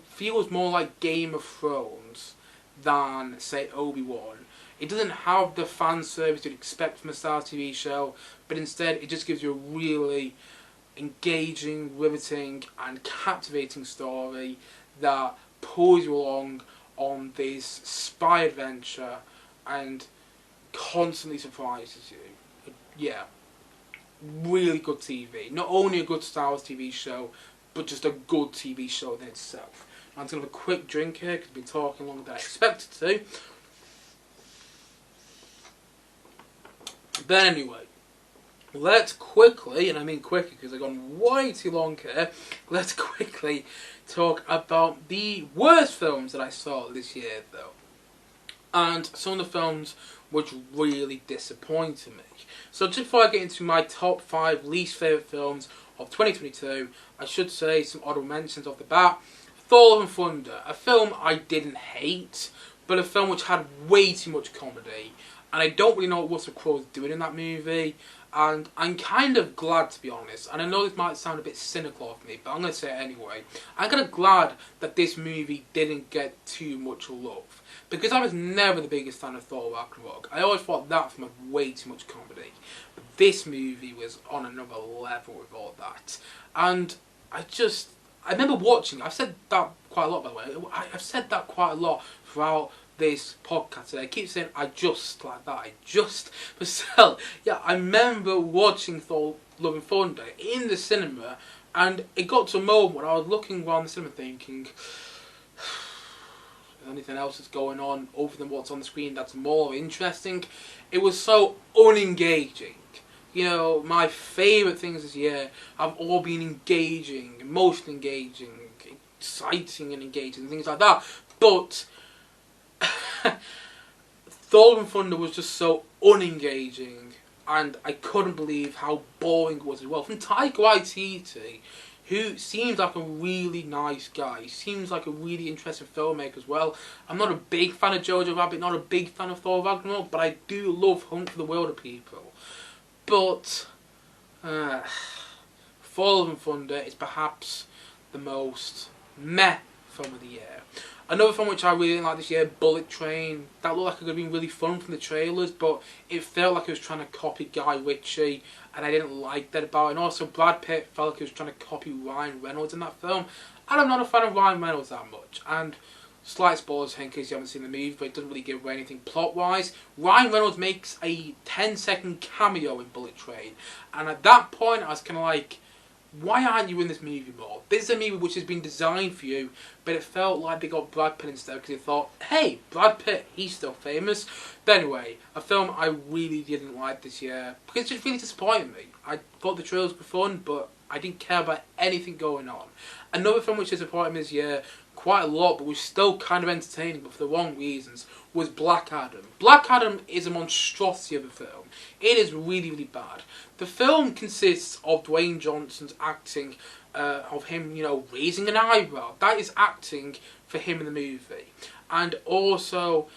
feels more like Game of Thrones than, say, Obi-Wan. It doesn't have the fan service you'd expect from a Star Wars TV show, but instead it just gives you a really engaging, riveting and captivating story that pulls you along on this spy adventure and constantly surprises you. Yeah, really good TV. Not only a good Star Wars TV show, but just a good TV show in itself. I'm just going to have a quick drink here because I've been talking longer than I expected to. But anyway, let's quickly, and I mean quickly because I've gone way too long here, let's quickly talk about the worst films that I saw this year though. And some of the films which really disappointed me. So just before I get into my top 5 least favourite films of 2022, I should say some honourable mentions off the bat. Thor Love and Thunder, a film I didn't hate, but a film which had way too much comedy. And I don't really know what Russell Crowe's doing in that movie. And I'm kind of glad, to be honest, and I know this might sound a bit cynical of me, but I'm going to say it anyway. I'm kind of glad that this movie didn't get too much love, because I was never the biggest fan of Thor Ragnarok. I always thought that film had way too much comedy. But this movie was on another level with all that. And I remember watching, I've said that quite a lot, by the way. I've said that quite a lot throughout this podcast today. I keep saying I just like that. But still, yeah, I remember watching Thor Love and Thunder in the cinema, and it got to a moment when I was looking around the cinema thinking, anything else that's going on other than what's on the screen that's more interesting? It was so unengaging. You know, my favourite things this year have all been engaging, emotionally engaging, exciting and engaging, things like that. But Thor and Thunder was just so unengaging, and I couldn't believe how boring it was as well. From Taika Waititi, who seems like a really nice guy. He seems like a really interesting filmmaker as well. I'm not a big fan of Jojo Rabbit, not a big fan of Thor Ragnarok, but I do love Hunt for the Wilder People. But Thor Love and Thunder is perhaps the most meh film of the year. Another film which I really didn't like this year, Bullet Train. That looked like it could have been really fun from the trailers, but it felt like it was trying to copy Guy Ritchie, and I didn't like that about it. And also Brad Pitt felt like he was trying to copy Ryan Reynolds in that film, and I'm not a fan of Ryan Reynolds that much. And slight spoilers in case you haven't seen the movie, but it doesn't really give away anything plot-wise. Ryan Reynolds makes a 10-second cameo in Bullet Train, and at that point I was kind of like, why aren't you in this movie more? This is a movie which has been designed for you, but it felt like they got Brad Pitt instead because they thought, hey, Brad Pitt, he's still famous. But anyway, a film I really didn't like this year because it just really disappointed me. I thought the trailers were fun, but I didn't care about anything going on. Another film which disappointed me this year quite a lot, but was still kind of entertaining, but for the wrong reasons, was Black Adam. Black Adam is a monstrosity of a film. It is really, really bad. The film consists of Dwayne Johnson's acting, of him, you know, raising an eyebrow. That is acting for him in the movie. And also,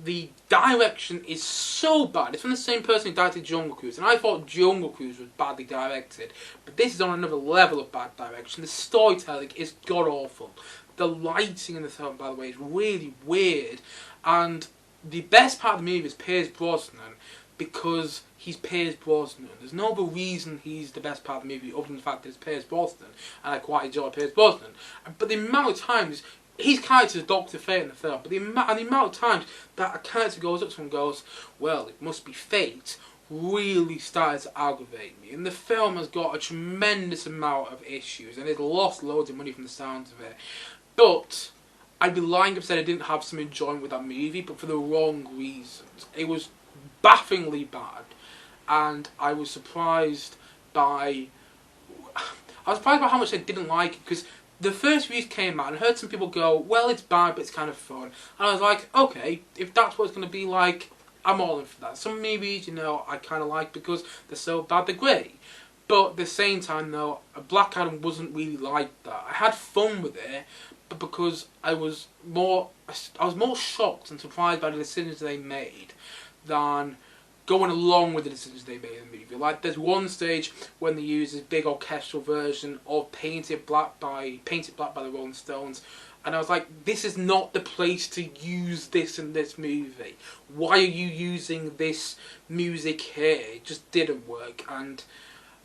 the direction is so bad. It's from the same person who directed Jungle Cruise, and I thought Jungle Cruise was badly directed, but this is on another level of bad direction. The storytelling is god-awful. The lighting in the film, by the way, is really weird, and the best part of the movie is Pierce Brosnan, because he's Pierce Brosnan. There's no other reason he's the best part of the movie other than the fact that it's Pierce Brosnan, and I quite enjoy Pierce Brosnan. But the amount of times, his character is Dr. Fate in the film, but the amount of times that a character goes up to him and goes, well, it must be fate, really started to aggravate me. And the film has got a tremendous amount of issues, and it's lost loads of money from the sounds of it. But I'd be lying if I said I didn't have some enjoyment with that movie, but for the wrong reasons. It was bafflingly bad, and I was surprised by how much I didn't like it, because the first reviews came out and I heard some people go, well, it's bad, but it's kind of fun. And I was like, okay, if that's what it's going to be like, I'm all in for that. Some movies, you know, I kind of like because they're so bad, they're great. But at the same time, though, Black Adam wasn't really like that. I had fun with it, but because I was more shocked and surprised by the decisions they made than going along with the decisions they made in the movie. Like, there's one stage when they use this big orchestral version of Painted Black by the Rolling Stones, and I was like, this is not the place to use this in this movie. Why are you using this music here? It just didn't work. And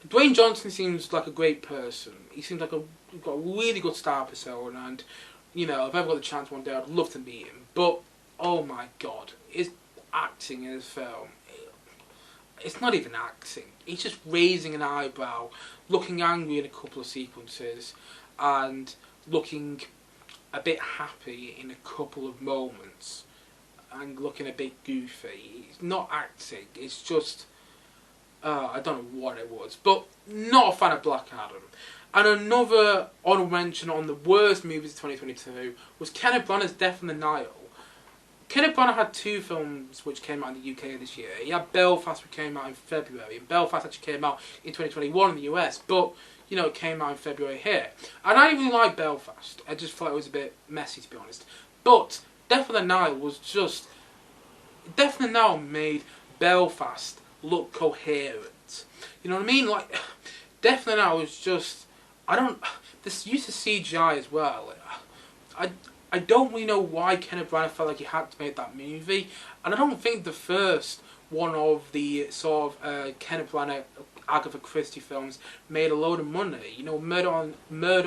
Dwayne Johnson seems like a great person. He seems like he's got a really good star persona, and, you know, if I ever got the chance one day, I'd love to meet him. But, oh my god, his acting in this film, it's not even acting. He's just raising an eyebrow, looking angry in a couple of sequences, and looking a bit happy in a couple of moments, and looking a bit goofy. It's not acting, it's just, I don't know what it was, but not a fan of Black Adam. And another honourable mention on the worst movies of 2022 was Kenneth Branagh's Death on the Nile. Kenneth Branagh had two films which came out in the UK this year. He had Belfast, which came out in February, and Belfast actually came out in 2021 in the US, but, you know, it came out in February here. And I didn't really like Belfast. I just thought it was a bit messy, to be honest. But Death on the Nile was just... Death on the Nile made Belfast look coherent. You know what I mean? Like, Death on the Nile was just... This use of CGI as well. I don't really know why Kenneth Branagh felt like he had to make that movie, and I don't think the first one of the sort of Kenneth Branagh, Agatha Christie films made a load of money. You know, Murder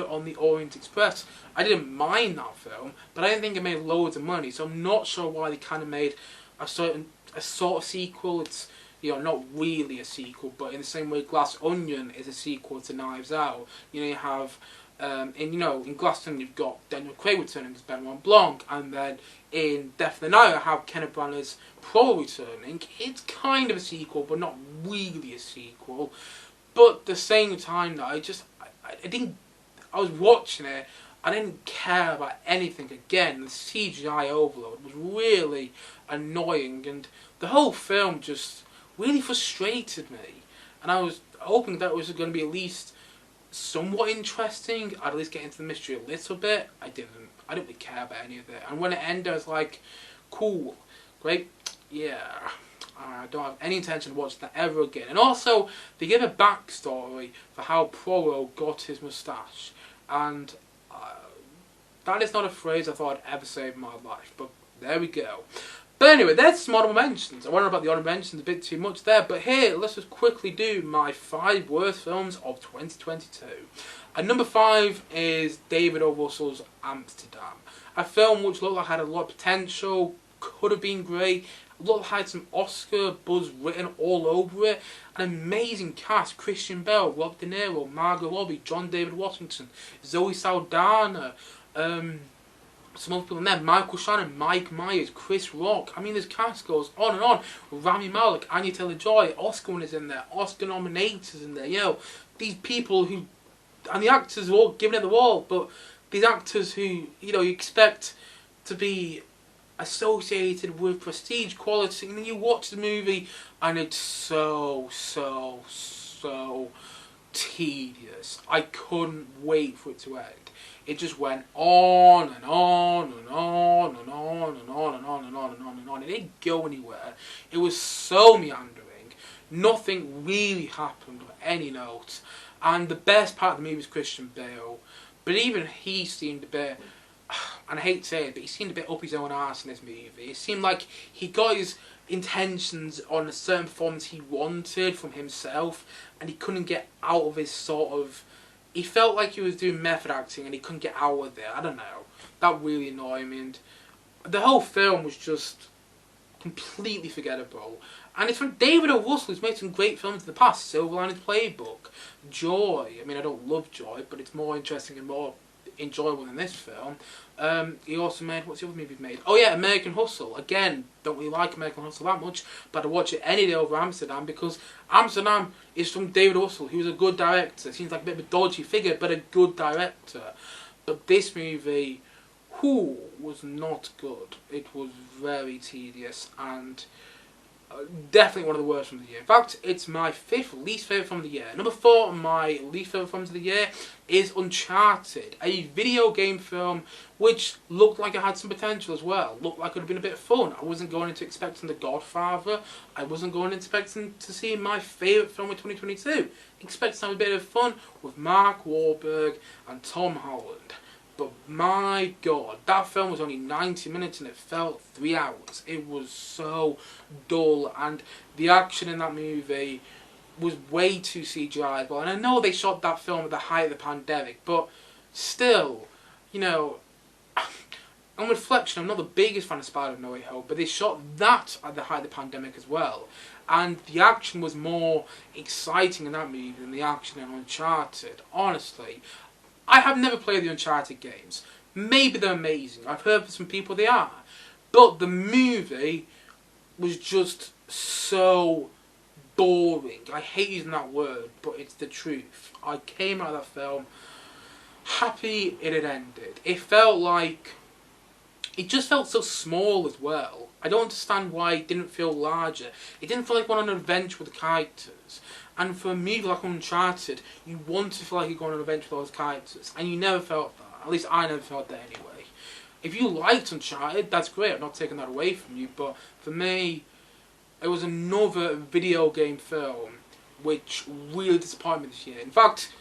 on the Orient Express. I didn't mind that film, but I didn't think it made loads of money. So I'm not sure why they kind of made a sort of sequel. It's, you know, not really a sequel, but in the same way Glass Onion is a sequel to Knives Out. You know, you have in Glass Onion you've got Daniel Craig returning as Benoit Blanc, and then in Death of the Night I have Kenneth Branagh's Poirot returning. It's kind of a sequel, but not really a sequel. But at the same time, though, I was watching it, I didn't care about anything. Again, the CGI overload was really annoying, and the whole film just really frustrated me. And I was hoping that it was going to be at least somewhat interesting. I'd at least get into the mystery a little bit. I didn't really care about any of it. And when it ended, I was like, cool, great, yeah. I don't have any intention of watching that ever again. And also, they give a backstory for how Poirot got his moustache. And that is not a phrase I thought I'd ever say in my life. But there we go. But anyway, there's some Honourable Mentions. I wonder about the Honourable Mentions a bit too much there. But here, let's just quickly do my 5 worst films of 2022. And number 5 is David O. Russell's Amsterdam. A film which looked like it had a lot of potential, could have been great, looked like it had some Oscar buzz written all over it. An amazing cast: Christian Bale, Rob De Niro, Margot Robbie, John David Washington, Zoe Saldana, some other people in there, Michael Shannon, Mike Myers, Chris Rock. I mean, this cast goes on and on. Rami Malek, Anya Taylor-Joy, Oscar winners in there, Oscar nominators in there. You know, these people who, and the actors are all giving it the wall, but these actors who, you know, you expect to be associated with prestige, quality, and then you watch the movie and it's so tedious. I couldn't wait for it to end. It just went on and on and on and on and on and on and on and on and on. It didn't go anywhere. It was so meandering. Nothing really happened of any note. And the best part of the movie was Christian Bale. But even he seemed a bit, and I hate to say it, but he seemed a bit up his own arse in this movie. It seemed like he got his intentions on a certain performance he wanted from himself, and he couldn't get out of his sort of... He felt like he was doing method acting and he couldn't get out of there. I don't know. That really annoyed me. And the whole film was just completely forgettable. And it's from David O. Russell, who's made some great films in the past. Silver Linings Playbook, Joy. I mean, I don't love Joy, but it's more interesting and more enjoyable than this film. He also made, what's the other movie he made? Oh yeah, American Hustle. Again, don't really like American Hustle that much, but I'd watch it any day over Amsterdam, because Amsterdam is from David Russell, who was a good director. Seems like a bit of a dodgy figure, but a good director. But this movie, was not good. It was very tedious and definitely one of the worst films of the year. In fact, it's my 5th least favourite film of the year. Number 4 on my least favourite films of the year is Uncharted, a video game film which looked like it had some potential as well. Looked like it would have been a bit of fun. I wasn't going into expecting The Godfather. I wasn't going into expecting to see my favourite film of 2022. Expecting to have a bit of fun with Mark Wahlberg and Tom Holland. But my God, that film was only 90 minutes and it felt 3 hours. It was so dull, and the action in that movie was way too CGI as well. And I know they shot that film at the height of the pandemic, but still, you know, on reflection, I'm not the biggest fan of Spider-Man No Way Home, but they shot that at the height of the pandemic as well. And the action was more exciting in that movie than the action in Uncharted, honestly. I have never played the Uncharted games. Maybe they're amazing. I've heard from some people they are. But the movie was just so boring. I hate using that word, but it's the truth. I came out of that film happy it had ended. It felt like... It just felt so small as well. I don't understand why it didn't feel larger. It didn't feel like going on an adventure with the characters. And for a movie like Uncharted, you want to feel like you're going on an adventure with those characters. And you never felt that. At least I never felt that anyway. If you liked Uncharted, that's great. I'm not taking that away from you. But for me, it was another video game film which really disappointed me this year. In fact,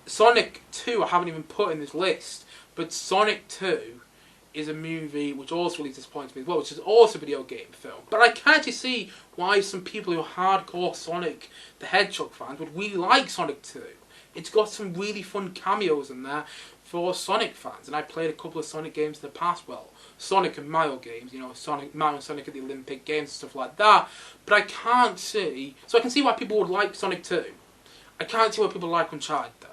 Sonic 2 I haven't even put in this list. But Sonic 2 is a movie which also really disappoints me as well, which is also a video game film. But I can actually see why some people who are hardcore Sonic the Hedgehog fans would really like Sonic 2. It's got some really fun cameos in there for Sonic fans, and I played a couple of Sonic games in the past, well, Sonic and Mario games, you know, Mario and Sonic at the Olympic Games and stuff like that, but I can't see, so I can see why people would like Sonic 2. I can't see why people like Uncharted though.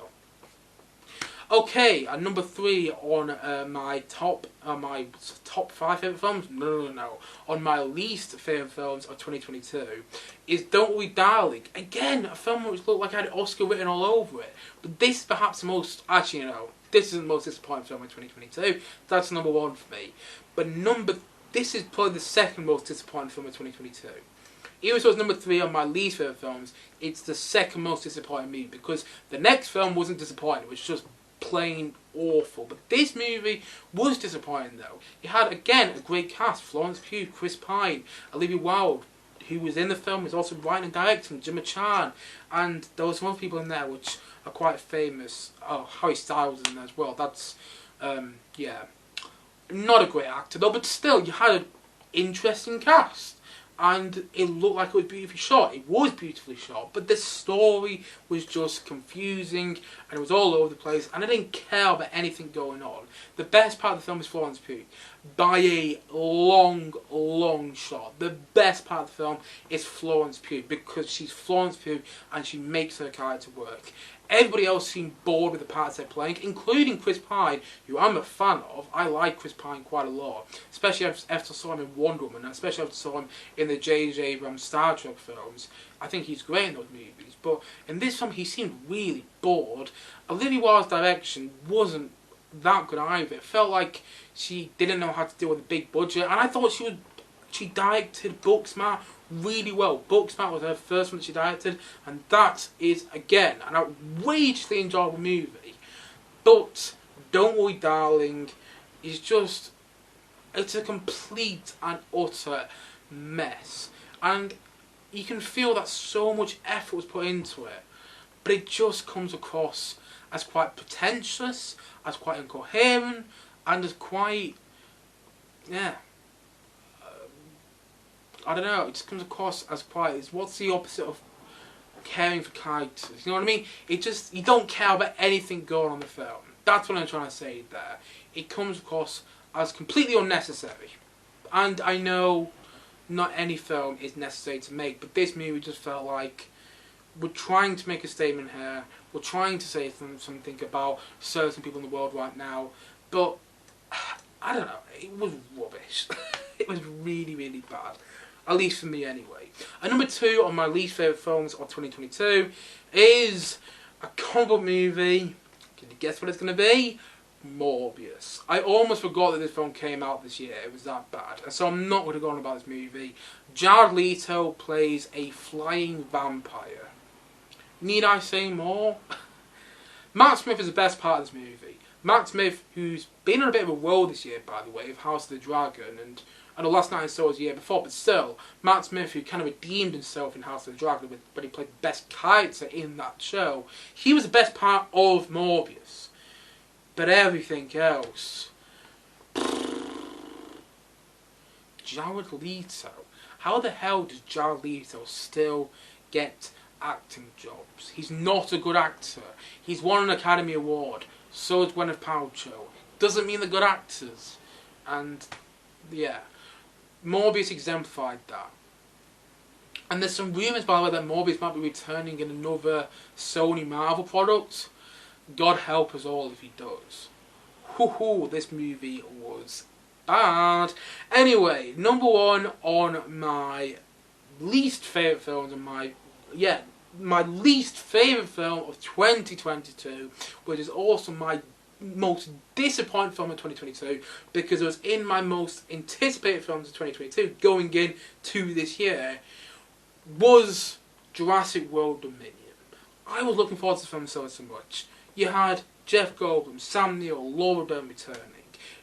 Okay, and number 3 on my top 5 favourite films, no, on my least favourite films of 2022 is Don't Worry Darling. Again, a film which looked like it had Oscar written all over it, but this is perhaps the most, actually no, this isn't the most disappointing film in 2022, that's number 1 for me. But this is probably the second most disappointing film of 2022. Even though it's number 3 on my least favourite films, it's the second most disappointing movie, because the next film wasn't disappointing, it was just plain awful. But this movie was disappointing though. It had, again, a great cast: Florence Pugh, Chris Pine, Olivia Wilde, who was in the film, was also writing and directing, Gemma Chan, and there were some other people in there which are quite famous. Oh, Harry Styles in there as well. That's, yeah, not a great actor though, but still, you had an interesting cast. And it looked like it was beautifully shot. It was beautifully shot, but the story was just confusing, and it was all over the place, and I didn't care about anything going on. The best part of the film is Florence Pugh, by a long, long shot. The best part of the film is Florence Pugh, because she's Florence Pugh, and she makes her character work. Everybody else seemed bored with the parts they're playing, including Chris Pine, who I'm a fan of. I like Chris Pine quite a lot, especially after I saw him in Wonder Woman, and especially after I saw him in the J.J. Abrams Star Trek films. I think he's great in those movies, but in this film he seemed really bored. Olivia Wilde's direction wasn't that good either. It felt like she didn't know how to deal with a big budget, and I thought she directed Booksmart really well. Booksmart was her first one that she directed, and that is, again, an outrageously enjoyable movie. But Don't Worry Darling is just, it's a complete and utter mess. And you can feel that so much effort was put into it, but it just comes across as quite pretentious, as quite incoherent, and as quite, yeah, I don't know, it just comes across as quite, what's the opposite of caring for characters, you know what I mean? It just, you don't care about anything going on in the film. That's what I'm trying to say there. It comes across as completely unnecessary. And I know not any film is necessary to make, but this movie just felt like we're trying to make a statement here, we're trying to say something about certain people in the world right now, but I don't know, it was rubbish. It was really, really bad. At least for me anyway. And number 2 on my least favourite films of 2022 is a comic book movie. Can you guess what it's going to be? Morbius. I almost forgot that this film came out this year. It was that bad. And so I'm not going to go on about this movie. Jared Leto plays a flying vampire. Need I say more? Matt Smith is the best part of this movie. Matt Smith, who's been on a bit of a roll this year, by the way, of House of the Dragon, and I know Last Night I Saw was the year before, but still, Matt Smith, who kind of redeemed himself in House of the Dragon, but he played the best character in that show, he was the best part of Morbius. But everything else, Jared Leto. How the hell does Jared Leto still get acting jobs? He's not a good actor. He's won an Academy Award. So is Gwyneth Paltrow. Doesn't mean they're good actors. And, yeah. Morbius exemplified that. And there's some rumours, by the way, that Morbius might be returning in another Sony Marvel product. God help us all if he does. Hoo-hoo, this movie was bad. Anyway, number 1 on my least favourite films and my least favourite film of 2022, which is also my most disappointing film of 2022, because it was in my most anticipated films of 2022 going in to this year, was Jurassic World Dominion. I was looking forward to this film so much. You had Jeff Goldblum, Sam Neill, Laura Dern returning.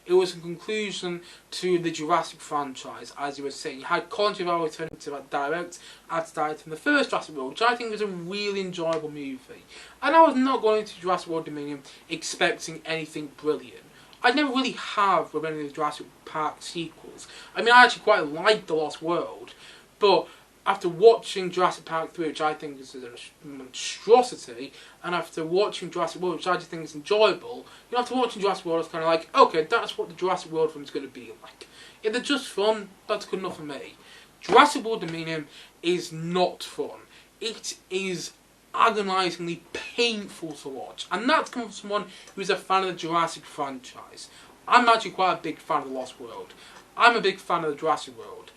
It was a conclusion to the Jurassic franchise, as you were saying. You had Colin Trevorrow returning to direct after directing the first Jurassic World, which I think was a really enjoyable movie. And I was not going to Jurassic World Dominion expecting anything brilliant. I never really have with any of the Jurassic Park sequels. I mean, I actually quite like The Lost World, but after watching Jurassic Park 3, which I think is a monstrosity, and after watching Jurassic World, which I just think is enjoyable, after watching Jurassic World, it's kind of like, okay, that's what the Jurassic World film is going to be like. If they're just fun, that's good enough for me. Jurassic World Dominion is not fun. It is agonisingly painful to watch, and that's coming from someone who's a fan of the Jurassic franchise. I'm actually quite a big fan of The Lost World. I'm a big fan of the Jurassic World.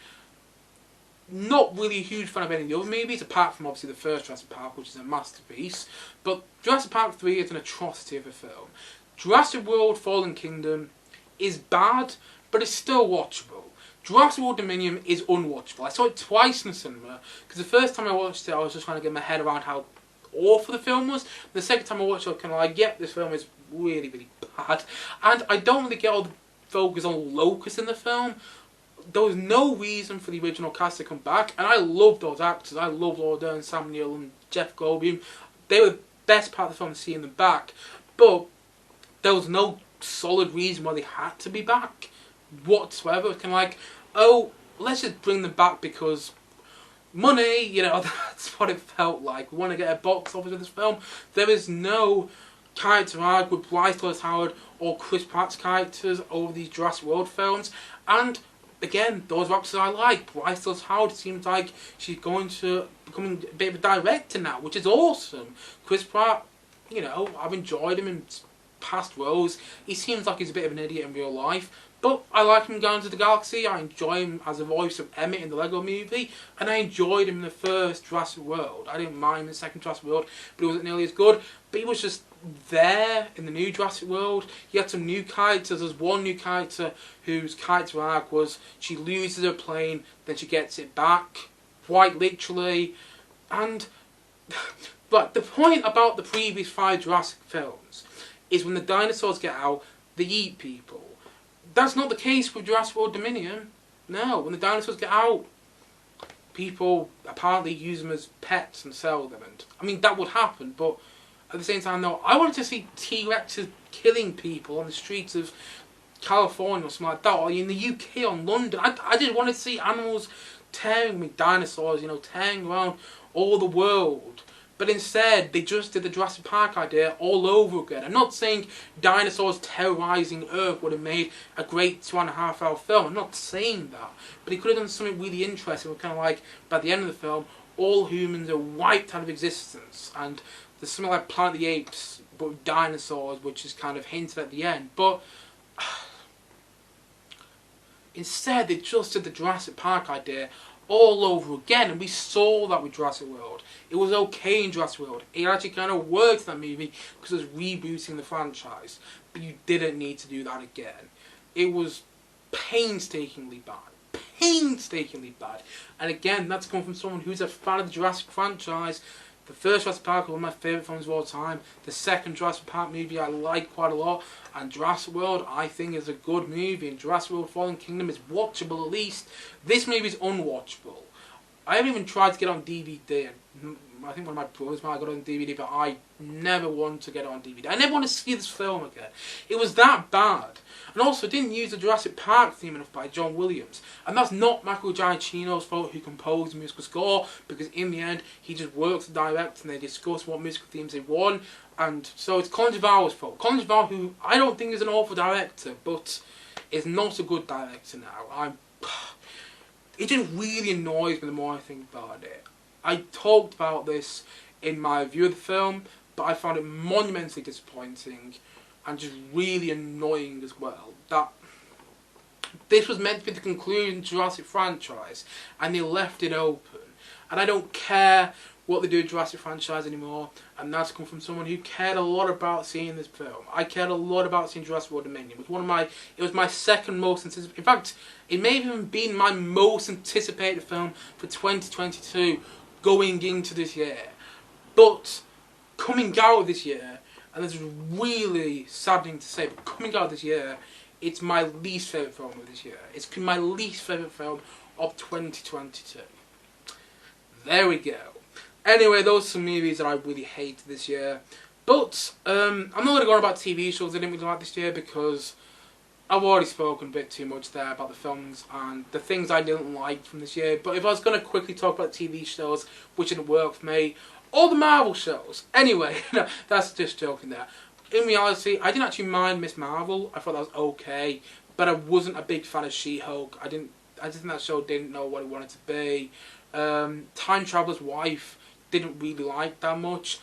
Not really a huge fan of any of the other movies, apart from obviously the first Jurassic Park, which is a masterpiece. But Jurassic Park 3 is an atrocity of a film. Jurassic World Fallen Kingdom is bad, but it's still watchable. Jurassic World Dominion is unwatchable. I saw it twice in the cinema, because the first time I watched it, I was just trying to get my head around how awful the film was. The second time I watched it, I was kind of like, yep, this film is really, really bad. And I don't really get all the focus on Locust in the film. There was no reason for the original cast to come back, and I love those actors. I love Laura Dern, Sam Neill, and Jeff Goldblum. They were the best part of the film, seeing them back. But there was no solid reason why they had to be back whatsoever. It was kind of like, oh, let's just bring them back because money, that's what it felt like. We want to get a box office with this film. There is no character arc with Bryce Dallas Howard or Chris Pratt's characters over these Jurassic World films, and again, those actors I like. Bryce Dallas Howard seems like she's going to become a bit of a director now, which is awesome. Chris Pratt, I've enjoyed him in past roles. He seems like he's a bit of an idiot in real life, but I like him in Guardians of the Galaxy. I enjoy him as a voice of Emmett in the Lego Movie, and I enjoyed him in the first Jurassic World. I didn't mind the second Jurassic World, but it wasn't nearly as good. But he was just there in the new Jurassic World. You had some new characters. There's one new character whose character arc was she loses her plane, then she gets it back, quite literally. And but the point about the previous 5 Jurassic films is when the dinosaurs get out, they eat people. That's not the case with Jurassic World Dominion. No, when the dinosaurs get out, people apparently use them as pets and sell them. And I mean, that would happen, but at the same time, though, I wanted to see T-Rexes killing people on the streets of California or something like that, or in the UK or London. I just wanted to see animals tearing with dinosaurs, tearing around all the world. But instead, they just did the Jurassic Park idea all over again. I'm not saying dinosaurs terrorising Earth would have made a great 2.5-hour film. I'm not saying that. But he could have done something really interesting. Kind of like, by the end of the film, all humans are wiped out of existence. And there's something like Planet of the Apes, but with dinosaurs, which is kind of hinted at the end. But instead, they just did the Jurassic Park idea all over again, and we saw that with Jurassic World. It was okay in Jurassic World. It actually kind of worked in that movie because it was rebooting the franchise. But you didn't need to do that again. It was painstakingly bad. Painstakingly bad. And again, that's coming from someone who's a fan of the Jurassic franchise. The first Jurassic Park is one of my favourite films of all time. The second Jurassic Park movie I like quite a lot. And Jurassic World I think is a good movie. And Jurassic World Fallen Kingdom is watchable at least. This movie is unwatchable. I haven't even tried to get it on DVD. I think one of my brothers might have got it on DVD, but I never want to get it on DVD. I never want to see this film again. It was that bad. And also, it didn't use the Jurassic Park theme enough by John Williams. And that's not Michael Giacchino's fault, who composed the musical score, because in the end, he just works the director and they discuss what musical themes they want. And so it's Colin Trevorrow's fault. Colin Trevorrow, who I don't think is an awful director, but is not a good director now. It just really annoys me the more I think about it. I talked about this in my review of the film, but I found it monumentally disappointing and just really annoying as well. That this was meant to be the conclusion of the Jurassic franchise, and they left it open. And I don't care what they do with Jurassic franchise anymore, and that's come from someone who cared a lot about seeing this film. I cared a lot about seeing Jurassic World Dominion. It was my second most anticipated. In fact, it may have even been my most anticipated film for 2022 going into this year. But coming out of this year, and it's really saddening to say, but coming out of this year, it's my least favourite film of this year. It's my least favourite film of 2022. There we go. Anyway, those are some movies that I really hated this year. But I'm not going to go on about TV shows I didn't really like this year, because I've already spoken a bit too much there about the films and the things I didn't like from this year. But if I was going to quickly talk about TV shows which didn't work for me, all the Marvel shows. Anyway, no, that's just joking there. In reality, I didn't actually mind Miss Marvel. I thought that was okay, but I wasn't a big fan of She-Hulk. I just think that show didn't know what it wanted to be. Time Traveler's Wife didn't really like that much.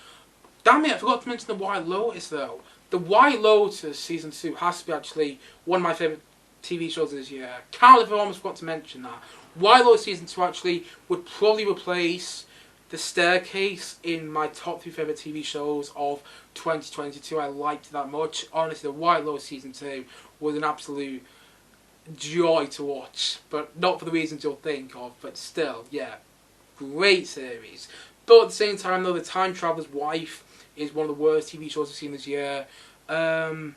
Damn it, I forgot to mention The White Lotus though. The White Lotus Season 2 has to be actually one of my favourite TV shows this year. Can't believe I almost forgot to mention that. White Lotus Season 2 actually would probably replace The Staircase in my top 3 favourite TV shows of 2022. I liked it that much. Honestly, The White Lotus Season 2 was an absolute joy to watch. But not for the reasons you'll think of. But still, yeah, great series. But at the same time though, The Time Traveler's Wife is one of the worst TV shows I've seen this year. Obi-Wan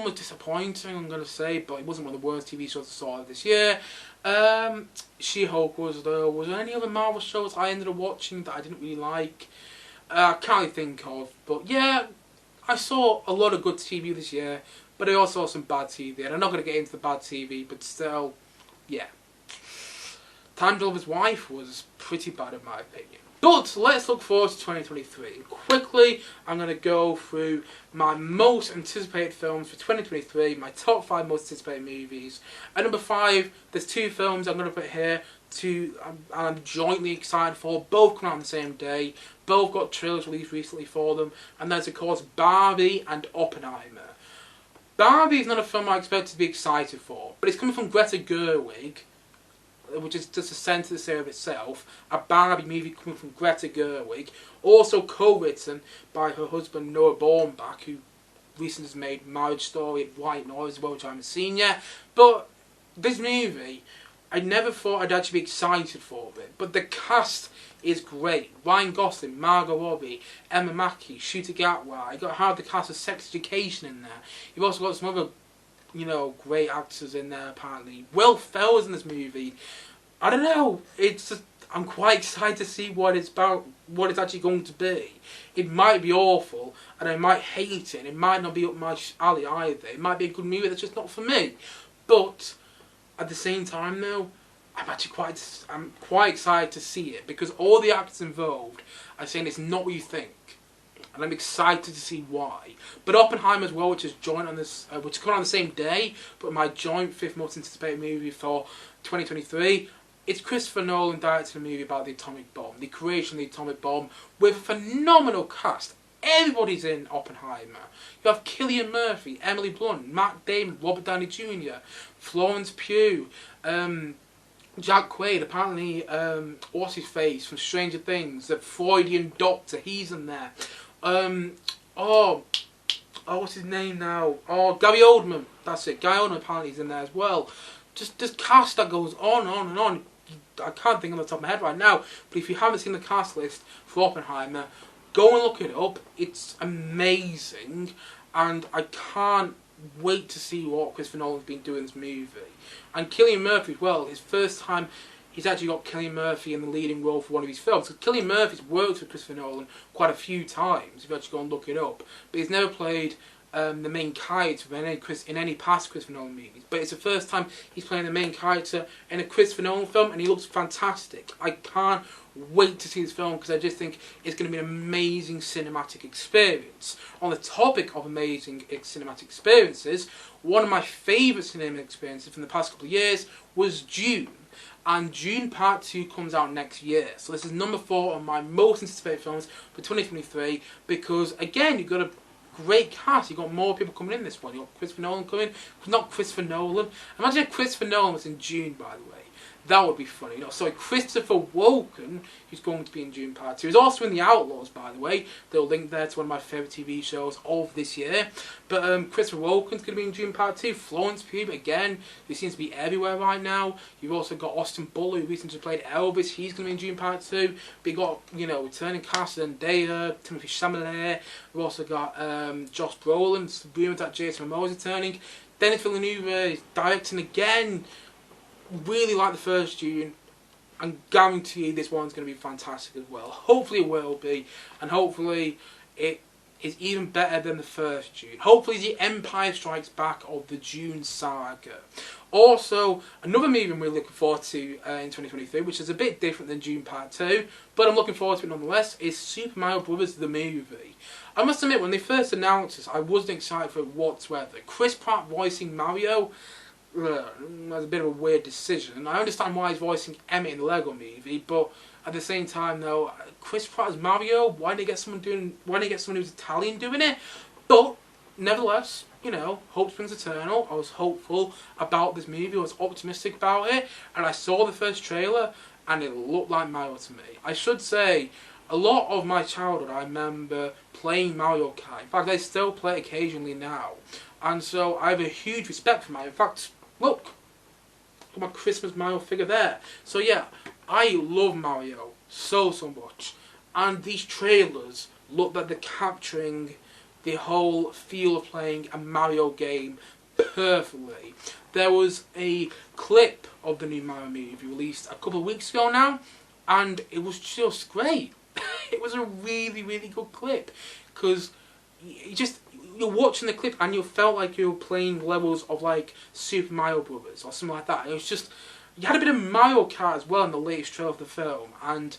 was disappointing, I'm going to say, but it wasn't one of the worst TV shows I saw this year. She-Hulk was though. Was there any other Marvel shows I ended up watching that I didn't really like? I can't really think of. But yeah, I saw a lot of good TV this year, but I also saw some bad TV. And I'm not going to get into the bad TV, but still, yeah. Time Traveler's Wife was pretty bad in my opinion. But let's look forward to 2023. Quickly, I'm going to go through my most anticipated films for 2023, my top 5 most anticipated movies. At number 5, there's 2 films I'm going to put here, I'm jointly excited for. Both come out on the same day. Both got trailers released recently for them. And that's of course Barbie and Oppenhimer. Barbie is not a film I expect to be excited for, but it's coming from Greta Gerwig, which is just the centre of the series itself, a Barbie movie coming from Greta Gerwig, also co-written by her husband Noah Baumbach, who recently has made Marriage Story and White Noise as well, which I haven't seen yet. But this movie, I never thought I'd actually be excited for it, but the cast is great. Ryan Gosling, Margot Robbie, Emma Mackey, Shooter Gatwa. You got half the cast of Sex Education in there. You've also got some other, you know, great actors in there apparently. Will Ferrell's in this movie. I don't know. It's just, I'm quite excited to see what it's about, what it's actually going to be. It might be awful, and I might hate it, and it might not be up my alley either. It might be a good movie that's just not for me. But at the same time, though, I'm quite excited to see it because all the actors involved are saying it's not what you think. And I'm excited to see why. But Oppenheimer as well, which is joint on this, which is coming on the same day, but my joint 5th most anticipated movie for 2023. It's Christopher Nolan directed a movie about the atomic bomb, the creation of the atomic bomb, with a phenomenal cast. Everybody's in Oppenheimer. You have Cillian Murphy, Emily Blunt, Matt Damon, Robert Downey Jr., Florence Pugh, Jack Quaid, apparently, what's his face from Stranger Things, the Freudian doctor, he's in there. What's his name now? Oh, Gary Oldman, that's it. Gary Oldman apparently is in there as well. Just this cast that goes on and on. I can't think on the top of my head right now, but if you haven't seen the cast list for Oppenheimer, go and look it up. It's amazing, and I can't wait to see what Christopher Nolan's been doing in this movie. And Cillian Murphy as well, his first time he's actually got Cillian Murphy in the leading role for one of his films. So Cillian Murphy's worked with Christopher Nolan quite a few times, if you actually go and look it up. But he's never played the main character in any past Christopher Nolan movies. But it's the first time he's playing the main character in a Christopher Nolan film, and he looks fantastic. I can't wait to see this film because I just think it's going to be an amazing cinematic experience. On the topic of amazing cinematic experiences, one of my favourite cinematic experiences from the past couple of years was Dune. And Dune Part 2 comes out next year. So this is number 4 on my most anticipated films for 2023 because, again, you've got a great cast. You've got more people coming in this one. You've got Christopher Nolan coming. Not Christopher Nolan. Imagine if Christopher Nolan was in Dune, by the way. That would be funny. You know, so Christopher Walken, who's going to be in Dune Part 2. He's also in The Outlaws, by the way. They'll link there to one of my favourite TV shows of this year. But Christopher Walken's going to be in Dune Part 2. Florence Pugh, again, who seems to be everywhere right now. You've also got Austin Butler, who recently played Elvis. He's going to be in Dune Part 2. But you've got, you know, returning cast and Zendaya, Timothée Chalamet. We've also got Josh Brolin. It's rumored that Jason Momoa is returning. Denis Villeneuve is directing again. Really like the first Dune, and guarantee this one's going to be fantastic as well. Hopefully it will be, and hopefully it is even better than the first Dune. Hopefully the Empire Strikes Back of the Dune saga. Also, another movie I'm really looking forward to in 2023, which is a bit different than Dune Part 2, but I'm looking forward to it nonetheless, is Super Mario Bros. The movie. I must admit, when they first announced this, I wasn't excited for it whatsoever. Chris Pratt voicing Mario was a bit of a weird decision. I understand why he's voicing Emmett in the Lego movie, but at the same time, though, Chris Pratt as Mario, why didn't they get someone who's Italian doing it? But nevertheless, you know, hope springs eternal. I was hopeful about this movie. I was optimistic about it, and I saw the first trailer, and it looked like Mario to me. I should say, a lot of my childhood, I remember playing Mario Kart. In fact, I still play it occasionally now, and so I have a huge respect for Mario. In fact, look at my Christmas Mario figure there. So yeah, I love Mario so much, and these trailers look like they're capturing the whole feel of playing a Mario game perfectly. There was a clip of the new Mario movie released a couple of weeks ago now, and it was just great. It was a really good clip, because you're watching the clip and you felt like you were playing levels of like Super Mario Brothers or something like that. It was just, you had a bit of Mario Kart as well in the latest trailer of the film, and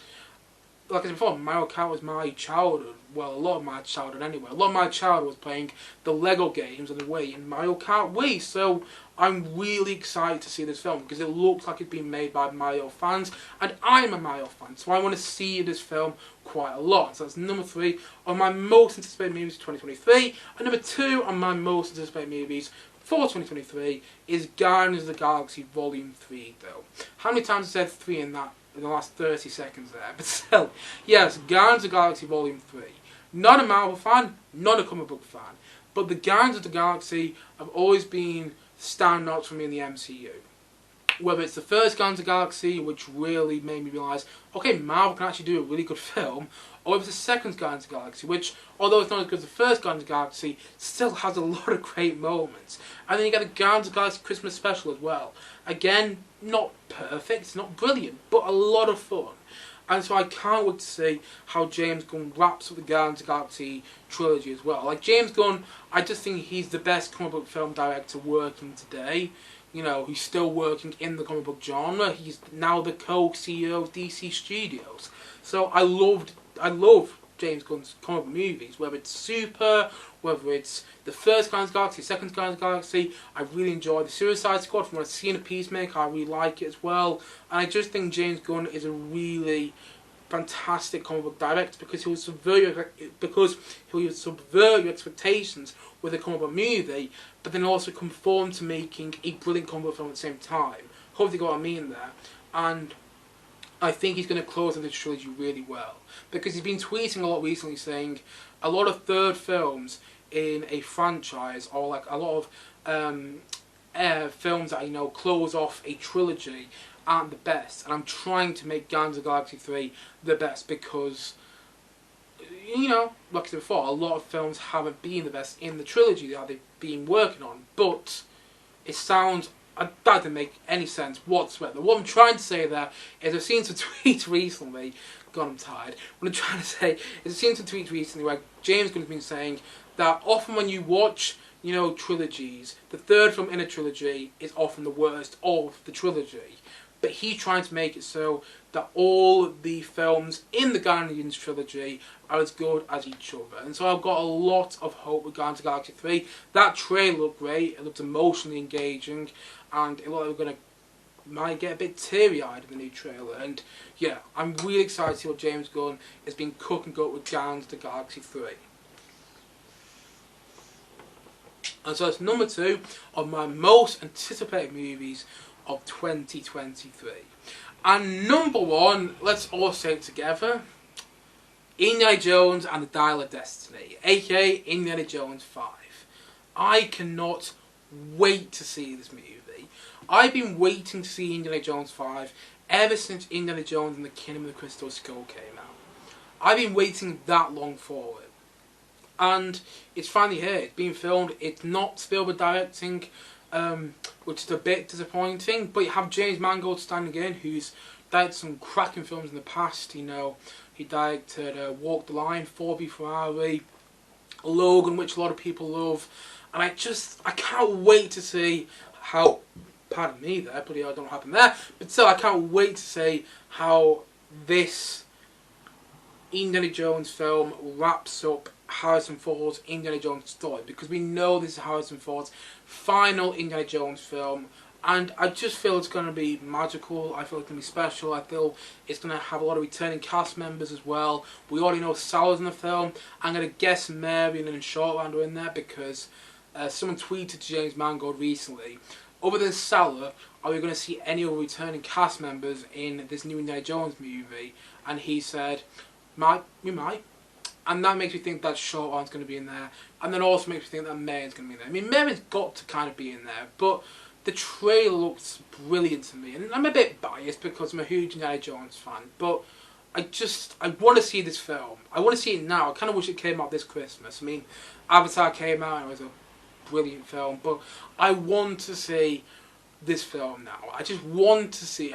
like I said before, Mario Kart was my childhood. Well, a lot of my childhood anyway. A lot of my childhood was playing the Lego games on the Wii and Mario Kart Wii. So I'm really excited to see this film because it looks like it's been made by Mario fans, and I'm a Mario fan, so I want to see this film quite a lot. So that's number 3 on my most anticipated movies of 2023, and number 2 on my most anticipated movies for 2023 is Guardians of the Galaxy Volume 3, though. How many times I said 3 in the last 30 seconds there? But still, yes, Guardians of the Galaxy Volume 3. Not a Marvel fan, not a comic book fan, but the Guardians of the Galaxy have always been standouts for me in the MCU. Whether it's the first Guardians of the Galaxy, which really made me realise, okay, Marvel can actually do a really good film, or if it's the second Guardians of the Galaxy, which, although it's not as good as the first Guardians of the Galaxy, still has a lot of great moments. And then you get the Guardians of the Galaxy Christmas special as well. Again, not perfect, it's not brilliant, but a lot of fun. And so I can't wait to see how James Gunn wraps up the Guardians of the Galaxy trilogy as well. Like, James Gunn, I just think he's the best comic book film director working today. You know, he's still working in the comic book genre. He's now the co-CEO of DC Studios. So I love James Gunn's comic book movies, whether it's Super, whether it's the first Guardians of the Galaxy, second Guardians of the Galaxy. I really enjoy the Suicide Squad. From what I've seen of Peacemaker, I really like it as well. And I just think James Gunn is a really fantastic comic book director because he will subvert your expectations with a comic book movie, but then also conform to making a brilliant comic book film at the same time. Hopefully you got what I mean there. And I think he's going to close on this trilogy really well, because he's been tweeting a lot recently saying a lot of third films in a franchise, or like a lot of films that, you know, close off a trilogy, aren't the best. And I'm trying to make Guardians of the Galaxy 3 the best because, you know, like I said before, a lot of films haven't been the best in the trilogy that they've been working on. But it sounds, that didn't make any sense whatsoever. What I'm trying to say there is I've seen some tweets recently. God, I'm tired. What I'm trying to say is I've seen some tweets recently where James Gunn has been saying that often when you watch, you know, trilogies, the third film in a trilogy is often the worst of the trilogy. But he's trying to make it so that all the films in the Guardians trilogy are as good as each other. And so I've got a lot of hope with Guardians of the Galaxy 3. That trailer looked great, it looked emotionally engaging, and it looked like we're going to might get a bit teary-eyed in the new trailer. And yeah, I'm really excited to see what James Gunn has been cooking up with Guardians of the Galaxy 3. And so that's number 2 of my most anticipated movies of 2023. And number 1, let's all say it together, Indiana Jones and the Dial of Destiny, aka Indiana Jones 5. I cannot wait to see this movie. I've been waiting to see Indiana Jones 5 ever since Indiana Jones and the Kingdom of the Crystal Skull came out. I've been waiting that long for it. And it's finally here. It's being filmed. It's not Spielberg directing, which is a bit disappointing. But you have James Mangold standing in, who's directed some cracking films in the past. You know, he directed Walk the Line, 4B Ferrari, Logan, which a lot of people love, and I can't wait to see how, pardon me there, bloody hell, I don't know what happened there, but still I can't wait to see how this Indiana Jones film wraps up Harrison Ford's Indiana Jones story, because we know this is Harrison Ford's final Indiana Jones film, and I just feel it's going to be magical. I feel it's going to be special. I feel it's going to have a lot of returning cast members as well. We already know Sal's in the film. I'm going to guess Mary and Shortland are in there, because someone tweeted to James Mangold recently, other than Salah, are we going to see any other returning cast members in this new Indiana Jones movie? And he said, we might. And that makes me think that Shortland's going to be in there. And then also makes me think that Mary's going to be in there. I mean, Mary's got to kind of be in there, but the trailer looks brilliant to me, and I'm a bit biased because I'm a huge Indiana Jones fan, but I want to see this film. I want to see it now. I kind of wish it came out this Christmas. I mean, Avatar came out and it was a brilliant film, but I want to see this film now. I want to see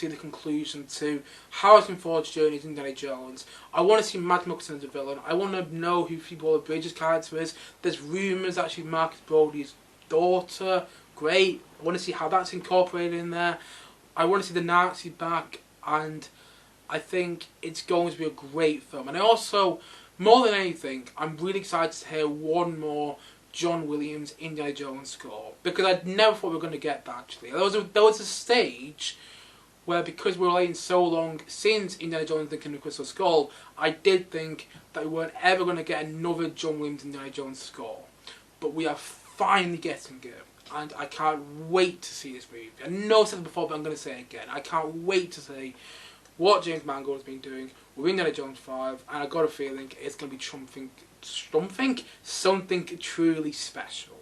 the conclusion to Harrison Ford's journey as Indiana Jones. I want to see Matt Mikkelsen as a villain. I want to know who Phoebe Bridges' character is. There's rumours that she's Marcus Brody's daughter. Great. I want to see how that's incorporated in there. I want to see the Nazi back, and I think it's going to be a great film. And I also, more than anything, I'm really excited to hear one more John Williams Indiana Jones score, because I never thought we were going to get that, actually. There was a stage where, because we were waiting so long since Indiana Jones and the Kingdom of Crystal Skull, I did think that we weren't ever going to get another John Williams Indiana Jones score. But we are finally getting it. And I can't wait to see this movie. I know I said it before, but I'm going to say it again. I can't wait to see what James Mangold has been doing with Indiana Jones 5, and I've got a feeling it's going to be something truly special.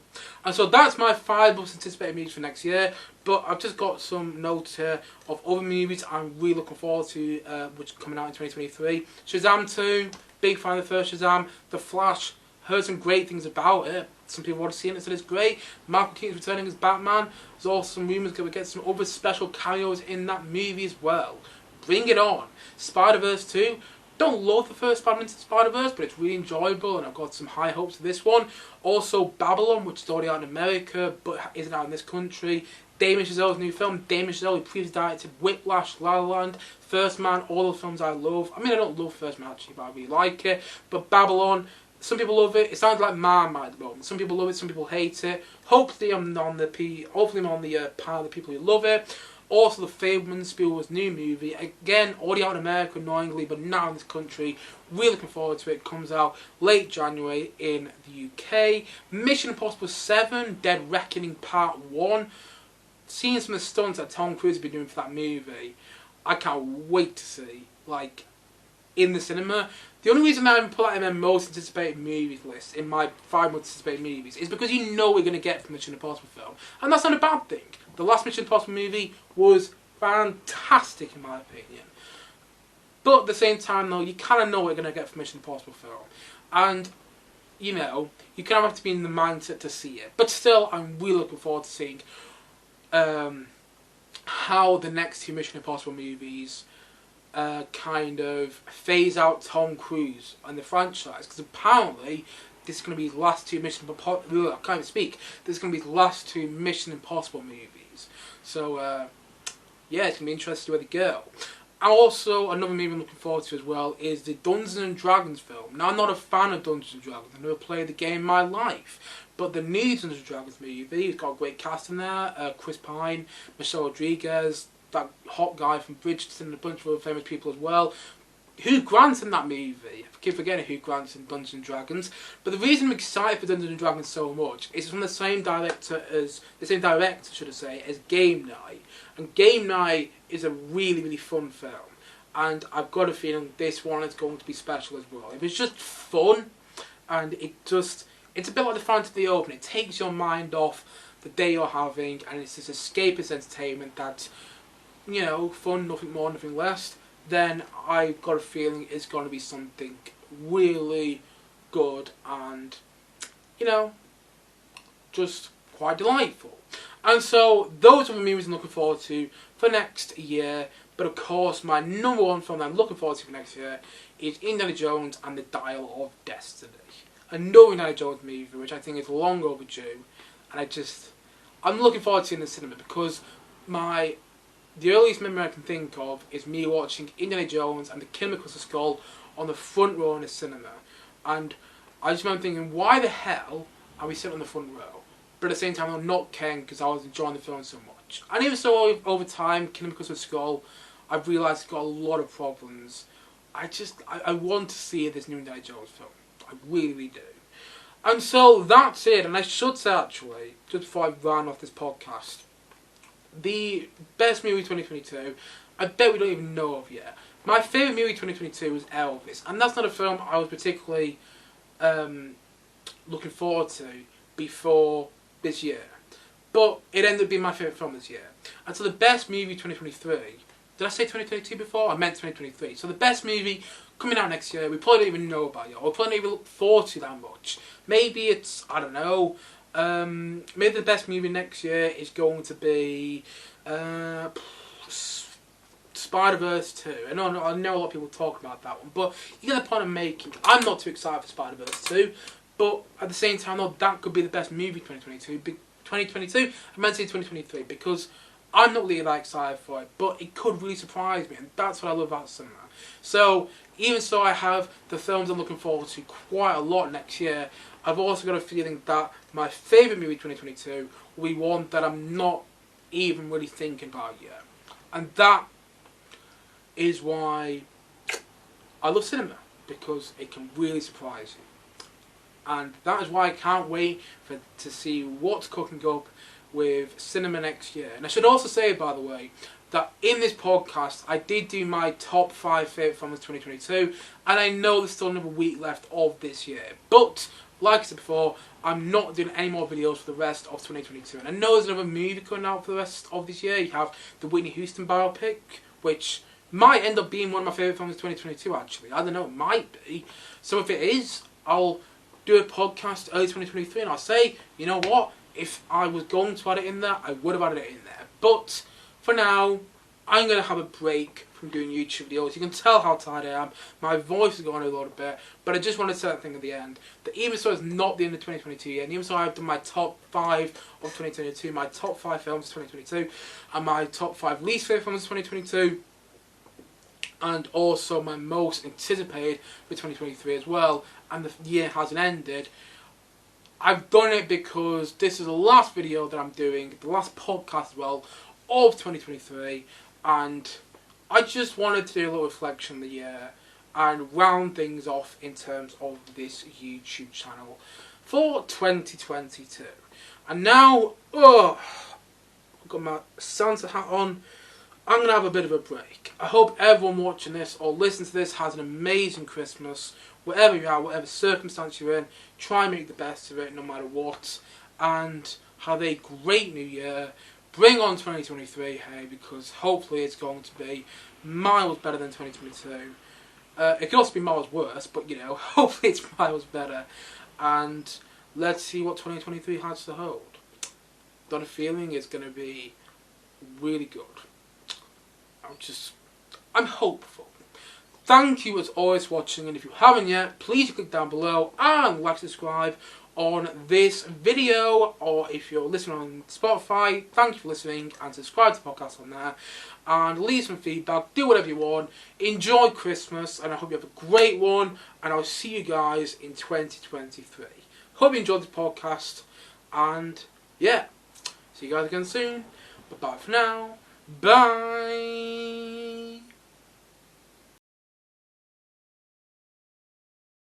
And so that's my 5 most anticipated movies for next year, but I've just got some notes here of other movies I'm really looking forward to, which are coming out in 2023. Shazam 2, big fan of the first Shazam. The Flash, heard some great things about it. Some people want to see it and said it's great. Michael Keaton's returning as Batman. There's also some rumours that we get some other special cameos in that movie as well. Bring it on. Spider-Verse 2. Don't love the first Spider-Man into Spider-Verse, but it's really enjoyable, and I've got some high hopes for this one. Also, Babylon, which is already out in America, but isn't out in this country. Damien Chazelle's new film. Damien Chazelle, who previously directed Whiplash, La La Land, First Man, all the films I love. I mean, I don't love First Man actually, but I really like it. But Babylon, some people love it. It sounds like Marmite at the moment. Some people love it, some people hate it. Hopefully I'm on the part of the people who love it. Also, The Fableman, Spielberg's new movie. Again, already out in America, annoyingly, but now in this country. Really looking forward to it. It comes out late January in the UK. Mission Impossible 7, Dead Reckoning Part 1. Seeing some of the stunts that Tom Cruise has been doing for that movie, I can't wait to see, like, in the cinema. The only reason I haven't put that in my most anticipated movies list, in my 5 most anticipated movies, is because you know we're going to get from Mission Impossible film. And that's not a bad thing. The last Mission Impossible movie was fantastic in my opinion. But at the same time though, you kind of know what you're going to get from Mission Impossible film. And, you know, you kind of have to be in the mindset to see it. But still, I'm really looking forward to seeing how the next 2 Mission Impossible movies kind of phase out Tom Cruise and the franchise, because apparently this is going to be his last 2 Mission Impossible. I can't even speak. This is going to be his last 2 Mission Impossible movies. So yeah, it's going to be interesting to see where they go. And also another movie I'm looking forward to as well is the Dungeons and Dragons film. Now I'm not a fan of Dungeons and Dragons. I've never played the game in my life. But the new Dungeons and Dragons movie, it's got a great cast in there. Chris Pine, Michelle Rodriguez, that hot guy from Bridgerton, and a bunch of other famous people as well. Hugh Grant's in that movie. I keep forgetting Hugh Grant's in Dungeons and Dragons. But the reason I'm excited for Dungeons and Dragons so much is from the same director, as Game Night. And Game Night is a really, really fun film. And I've got a feeling this one is going to be special as well. It was just fun, and it's a bit like the Phantom of the Open. It takes your mind off the day you're having, and it's this escapist entertainment that's, you know, fun, nothing more, nothing less. Then I've got a feeling it's going to be something really good and, you know, just quite delightful. And so those are the movies I'm looking forward to for next year. But of course, my number 1 film that I'm looking forward to for next year is Indiana Jones and the Dial of Destiny. another Indiana Jones movie, which I think is long overdue, and I'm looking forward to seeing it in the cinema because the earliest memory I can think of is me watching Indiana Jones and the Kingdom of the Skull on the front row in the cinema, and I just remember thinking, why the hell are we sitting on the front row? But at the same time, I'm not caring because I was enjoying the film so much. And even so, over time, Kingdom of the Skull, I've realised it's got a lot of problems. I want to see this new Indiana Jones film. I really do. And so that's it. And I should say, actually, just before I run off this podcast, the best movie 2022, I bet we don't even know of yet. My favourite movie 2022 was Elvis. And that's not a film I was particularly looking forward to before this year. But it ended up being my favourite film this year. And so the best movie 2023... Did I say 2022 before? I meant 2023. So the best movie coming out next year, we probably don't even know about it. Or we probably don't even look forward to that much. Maybe it's, I don't know, maybe the best movie next year is going to be Spider-Verse 2. I know a lot of people talk about that one, but you get the point I'm making. I'm not too excited for Spider-Verse 2, but at the same time, though, that could be the best movie 2022. I meant to say 2023, because I'm not really that excited for it, but it could really surprise me, and that's what I love about cinema. So, even so I have the films I'm looking forward to quite a lot next year, I've also got a feeling that my favourite movie 2022 will be one that I'm not even really thinking about yet. And that is why I love cinema, because it can really surprise you. And that is why I can't wait to see what's cooking up with cinema next year. And I should also say, by the way, that in this podcast I did do my top 5 favourite films of 2022, and I know there's still another week left of this year, but like I said before, I'm not doing any more videos for the rest of 2022. And I know there's another movie coming out for the rest of this year. You have the Whitney Houston biopic, which might end up being one of my favourite films of 2022 actually. I don't know, it might be. So if it is, I'll do a podcast early 2023 and I'll say, you know what, if I was going to add it in there, I would have added it in there. But for now, I'm going to have a break from doing YouTube videos. You can tell how tired I am. My voice is going a little bit. But I just want to say that thing at the end. That even so it's not the end of 2022 yet, and even so I've done my top 5 of 2022, my top 5 films of 2022, and my top 5 least favourite films of 2022, and also my most anticipated for 2023 as well, and the year hasn't ended. I've done it because this is the last video that I'm doing, the last podcast as well, of 2023, and I just wanted to do a little reflection of the year and round things off in terms of this YouTube channel for 2022. And now, I've got my Santa hat on, I'm going to have a bit of a break. I hope everyone watching this or listening to this has an amazing Christmas. Wherever you are, whatever circumstance you're in, try and make the best of it no matter what. And have a great new year. Bring on 2023, hey, because hopefully it's going to be miles better than 2022. It could also be miles worse, but you know, hopefully it's miles better. And let's see what 2023 has to hold. Got a feeling it's going to be really good. I'm hopeful. Thank you as always for watching, and if you haven't yet, please click down below and like, subscribe on this video, or if you're listening on Spotify, thank you for listening, and subscribe to the podcast on there, and leave some feedback, do whatever you want, enjoy Christmas, and I hope you have a great one, and I'll see you guys in 2023. Hope you enjoyed this podcast, and yeah, see you guys again soon, but bye for now, bye!